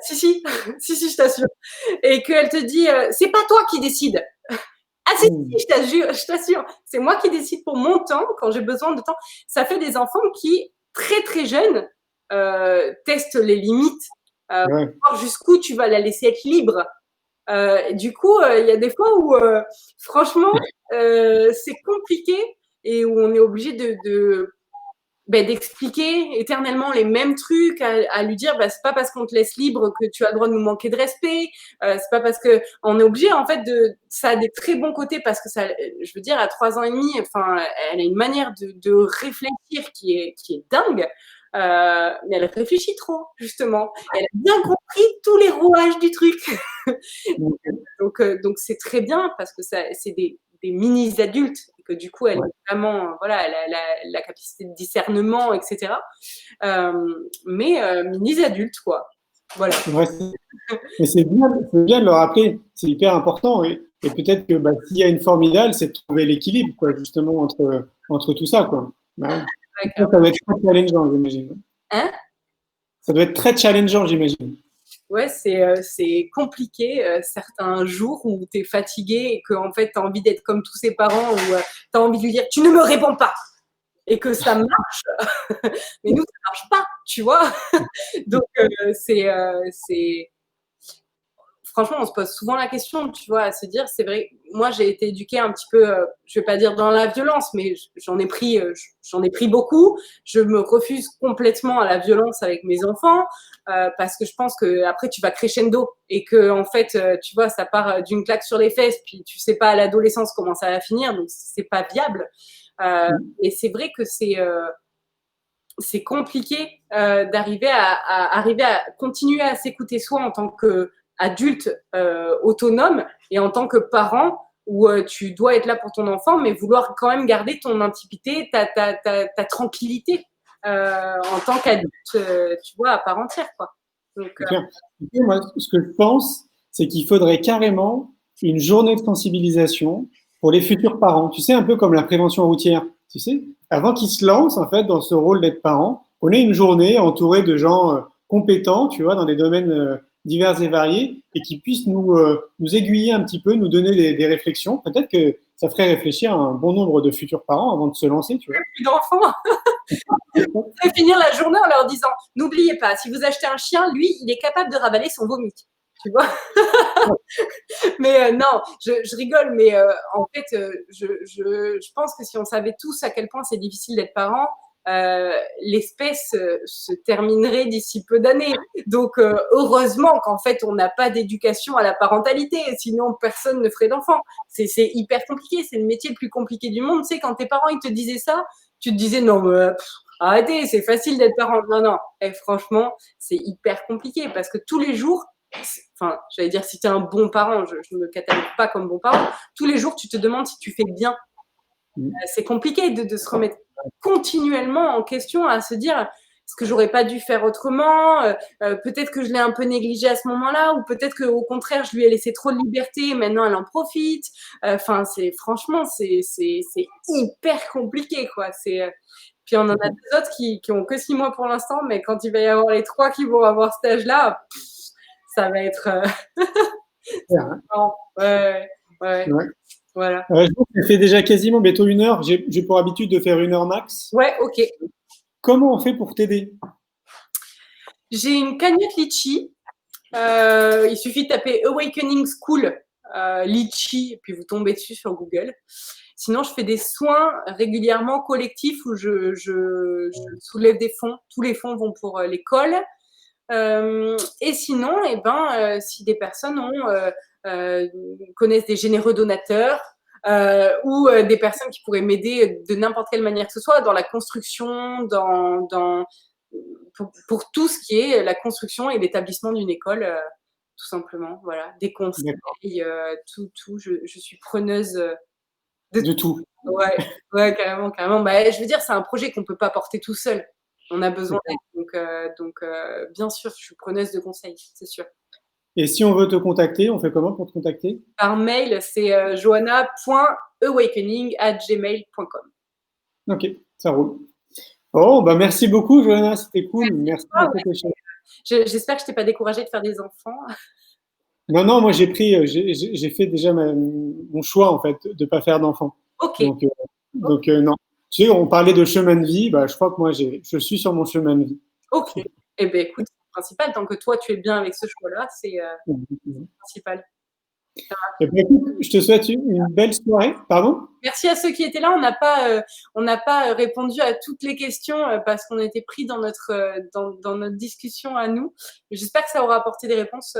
si, si, si, si, je t'assure. Et qu'elle te dit, c'est pas toi qui décide. Ah si, si, je t'assure, c'est moi qui décide pour mon temps, quand j'ai besoin de temps. Ça fait des enfants qui, très très jeunes, testent les limites, Ouais. pour voir jusqu'où tu vas la laisser être libre. Du coup, il y a des fois où, franchement, c'est compliqué et où on est obligé d'expliquer éternellement les mêmes trucs, à lui dire, c'est pas parce qu'on te laisse libre que tu as le droit de nous manquer de respect. C'est pas parce que on est obligé, en fait, ça a des très bons côtés, parce que ça, je veux dire, à 3 ans et demi, enfin, elle a une manière de réfléchir qui est dingue. Mais elle réfléchit trop, justement. Elle a bien compris tous les rouages du truc. Donc c'est très bien, parce que c'est des mini-adultes, et que du coup, elle est vraiment, voilà, elle a la capacité de discernement, etc. Mais mini-adultes, quoi. Voilà. Ouais, mais c'est bien de le rappeler, c'est hyper important. Et peut-être que s'il y a une forme idéale, c'est de trouver l'équilibre, quoi, justement, entre tout ça, quoi. Ouais. Ça doit être très challengeant, j'imagine. Hein? Ça doit être très challengeant, j'imagine. Ouais, c'est compliqué, certains jours où tu es fatigué et que, en fait, tu as envie d'être comme tous ses parents, où tu as envie de lui dire, tu ne me réponds pas, et que ça marche. Mais nous, ça marche pas, tu vois. Donc franchement, on se pose souvent la question, tu vois, à se dire, c'est vrai, moi, j'ai été éduquée un petit peu, je vais pas dire dans la violence, mais j'en ai pris beaucoup. Je me refuse complètement à la violence avec mes enfants, parce que je pense que après tu vas crescendo, et que, en fait, tu vois, ça part d'une claque sur les fesses, puis tu sais pas à l'adolescence comment ça va finir, donc c'est pas viable. Et c'est vrai que c'est compliqué, d'arriver à continuer à s'écouter soi en tant qu'adulte autonome, et en tant que parent où tu dois être là pour ton enfant, mais vouloir quand même garder ton intimité, ta tranquillité, en tant qu'adulte, tu vois, à part entière, quoi. Donc, Moi, ce que je pense, c'est qu'il faudrait carrément une journée de sensibilisation pour les futurs parents. Tu sais, un peu comme la prévention routière. Tu sais, avant qu'ils se lancent, en fait, dans ce rôle d'être parent, on ait une journée entourée de gens compétents, tu vois, dans des domaines divers et variés, et qui puissent nous aiguiller un petit peu, nous donner des réflexions. Peut-être que ça ferait réfléchir un bon nombre de futurs parents avant de se lancer, tu vois. plus d'enfants. Et finir la journée en leur disant, n'oubliez pas, si vous achetez un chien, lui, il est capable de ravaler son vomi. Tu vois. Mais non, je rigole, mais en fait, je pense que si on savait tous à quel point c'est difficile d'être parent, l'espèce se terminerait d'ici peu d'années. Donc, heureusement qu'en fait, on n'a pas d'éducation à la parentalité, sinon personne ne ferait d'enfants. C'est hyper compliqué, c'est le métier le plus compliqué du monde. Tu sais, quand tes parents ils te disaient ça, tu te disais non, arrêtez, c'est facile d'être parent. Non, non, franchement, c'est hyper compliqué, parce que tous les jours, enfin, j'allais dire, si tu es un bon parent, je ne me catalogue pas comme bon parent, tous les jours, tu te demandes si tu fais bien. C'est compliqué de se remettre continuellement en question, à se dire, est-ce que j'aurais pas dû faire autrement, peut-être que je l'ai un peu négligé à ce moment-là, ou peut-être qu'au contraire, je lui ai laissé trop de liberté et maintenant elle en profite. Enfin, franchement, c'est hyper compliqué, quoi. Puis on en a deux autres qui ont que 6 mois pour l'instant, mais quand il va y avoir les 3 qui vont avoir cet âge-là, ça va être. Ouais. Voilà. Ça fait déjà quasiment bientôt 1 heure. J'ai pour habitude de faire 1 heure max. Ouais, ok. Comment on fait pour t'aider? J'ai une cagnotte Litchi. Il suffit de taper Awakening School Litchi, et puis vous tombez dessus sur Google. Sinon, je fais des soins régulièrement collectifs où je soulève des fonds. Tous les fonds vont pour l'école. Et sinon, si des personnes connaissent des généreux donateurs, ou des personnes qui pourraient m'aider de n'importe quelle manière que ce soit, dans la construction, dans pour tout ce qui est la construction et l'établissement d'une école, tout simplement. Voilà, des conseils, D'accord. tout. Je suis preneuse de De tout. tout. Ouais, ouais, carrément, carrément. Bah, je veux dire, c'est un projet qu'on peut pas porter tout seul. On a besoin d'aide. Bien sûr, je suis preneuse de conseils, c'est sûr. Et si on veut te contacter, on fait comment pour te contacter? Par mail, c'est joanna.awakening@gmail.com. OK, ça roule. Oh, bah, merci beaucoup Johanna, c'était cool. Merci Merci à pour toi, cet échange. j'espère que je t'ai pas découragée de faire des enfants. Non, non, moi j'ai pris, j'ai fait déjà mon choix en fait de pas faire d'enfant. OK, Donc, non. Tu sais, on parlait de chemin de vie, bah, je crois que moi je suis sur mon chemin de vie. OK. Eh beh, écoute, c'est le principal. Tant que toi, tu es bien avec ce choix-là, c'est le principal. Et ben, écoute, je te souhaite une belle soirée. Pardon? Merci à ceux qui étaient là. On n'a pas répondu à toutes les questions parce qu'on était pris dans notre discussion à nous. J'espère que ça aura apporté des réponses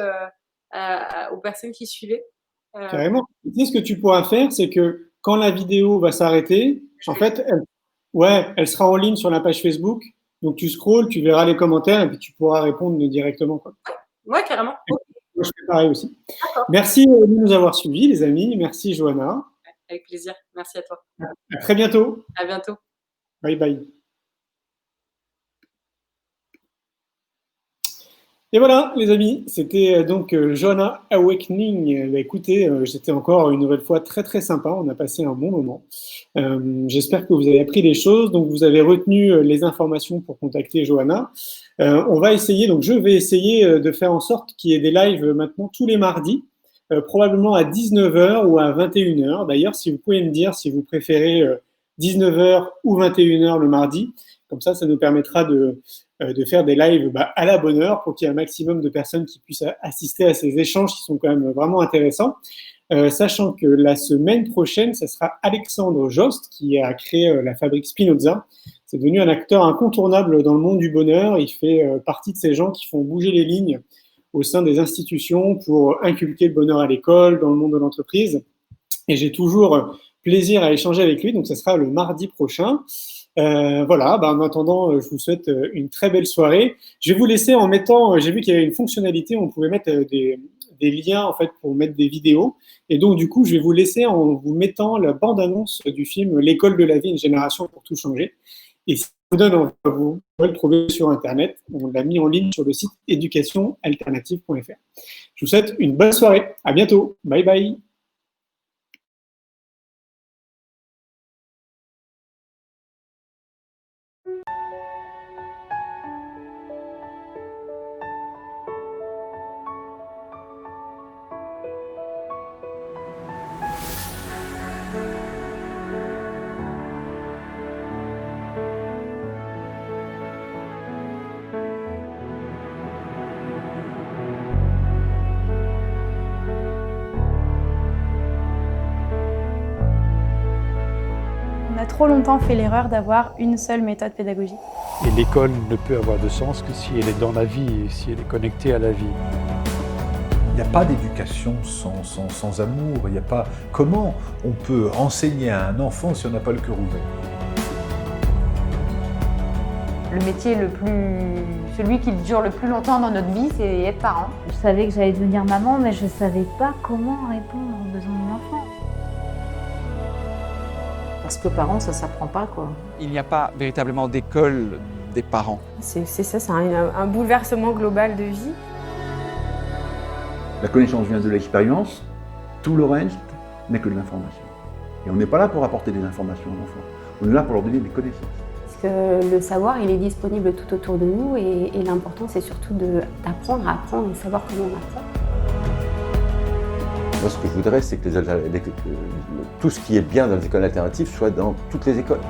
aux personnes qui suivaient. Carrément. Tu sais, ce que tu pourras faire, c'est que quand la vidéo va s'arrêter, en fait, ouais, elle sera en ligne sur la page Facebook. Donc tu scrolles, tu verras les commentaires et puis tu pourras répondre directement, quoi. Ouais, carrément. Moi, je fais pareil aussi. D'accord. Merci de nous avoir suivis, les amis. Merci, Johanna. Avec plaisir. Merci à toi. À très bientôt. À bientôt. Bye bye. Et voilà, les amis, c'était donc Johanna Awakening. Bah, écoutez, c'était encore une nouvelle fois très très sympa. On a passé un bon moment. J'espère que vous avez appris des choses. Donc, vous avez retenu les informations pour contacter Johanna. On va essayer, donc je vais essayer de faire en sorte qu'il y ait des lives maintenant tous les mardis, probablement à 19h ou à 21h. D'ailleurs, si vous pouvez me dire si vous préférez 19h ou 21h le mardi, comme ça nous permettra de faire des lives à la bonne heure pour qu'il y ait un maximum de personnes qui puissent assister à ces échanges qui sont quand même vraiment intéressants. Sachant que la semaine prochaine, ce sera Alexandre Jost qui a créé la fabrique Spinoza. C'est devenu un acteur incontournable dans le monde du bonheur. Il fait partie de ces gens qui font bouger les lignes au sein des institutions pour inculquer le bonheur à l'école, dans le monde de l'entreprise. Et j'ai toujours plaisir à échanger avec lui. Donc, ce sera le mardi prochain. Voilà, en attendant, je vous souhaite une très belle soirée. Je vais vous laisser en mettant, j'ai vu qu'il y avait une fonctionnalité, on pouvait mettre des liens en fait pour mettre des vidéos. Et donc, du coup, je vais vous laisser en vous mettant la bande-annonce du film L'école de la vie, une génération pour tout changer. Et si ça vous donne envie, vous pouvez le trouver sur Internet. On l'a mis en ligne sur le site éducationalternative.fr. Je vous souhaite une bonne soirée. À bientôt. Bye bye. On a trop longtemps fait l'erreur d'avoir une seule méthode pédagogique. Et l'école ne peut avoir de sens que si elle est dans la vie et si elle est connectée à la vie. Il n'y a pas d'éducation sans amour. Il n'y a pas... Comment on peut enseigner à un enfant si on n'a pas le cœur ouvert? Le métier celui qui dure le plus longtemps dans notre vie, c'est être parent. Je savais que j'allais devenir maman, mais je ne savais pas comment répondre aux besoins de l'enfant. Parce que parent, ça ne s'apprend pas, quoi. Il n'y a pas véritablement d'école des parents. C'est ça, c'est un bouleversement global de vie. La connaissance vient de l'expérience, tout le reste n'est que de l'information. Et on n'est pas là pour apporter des informations aux enfants, on est là pour leur donner des connaissances. Parce que le savoir, il est disponible tout autour de nous et l'important, c'est surtout d'apprendre à apprendre et savoir comment on apprend. Moi, ce que je voudrais, c'est que tout ce qui est bien dans les écoles alternatives soit dans toutes les écoles.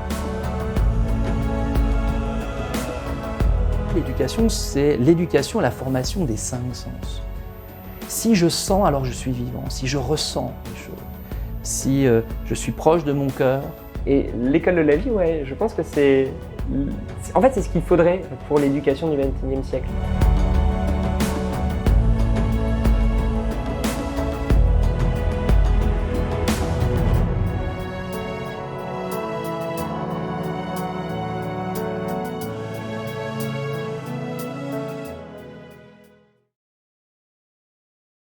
L'éducation, c'est l'éducation et la formation des 5 sens. Si je sens, alors je suis vivant. Si je ressens les choses. Si je suis proche de mon cœur. Et l'école de la vie, ouais, je pense que en fait, c'est ce qu'il faudrait pour l'éducation du XXIe siècle.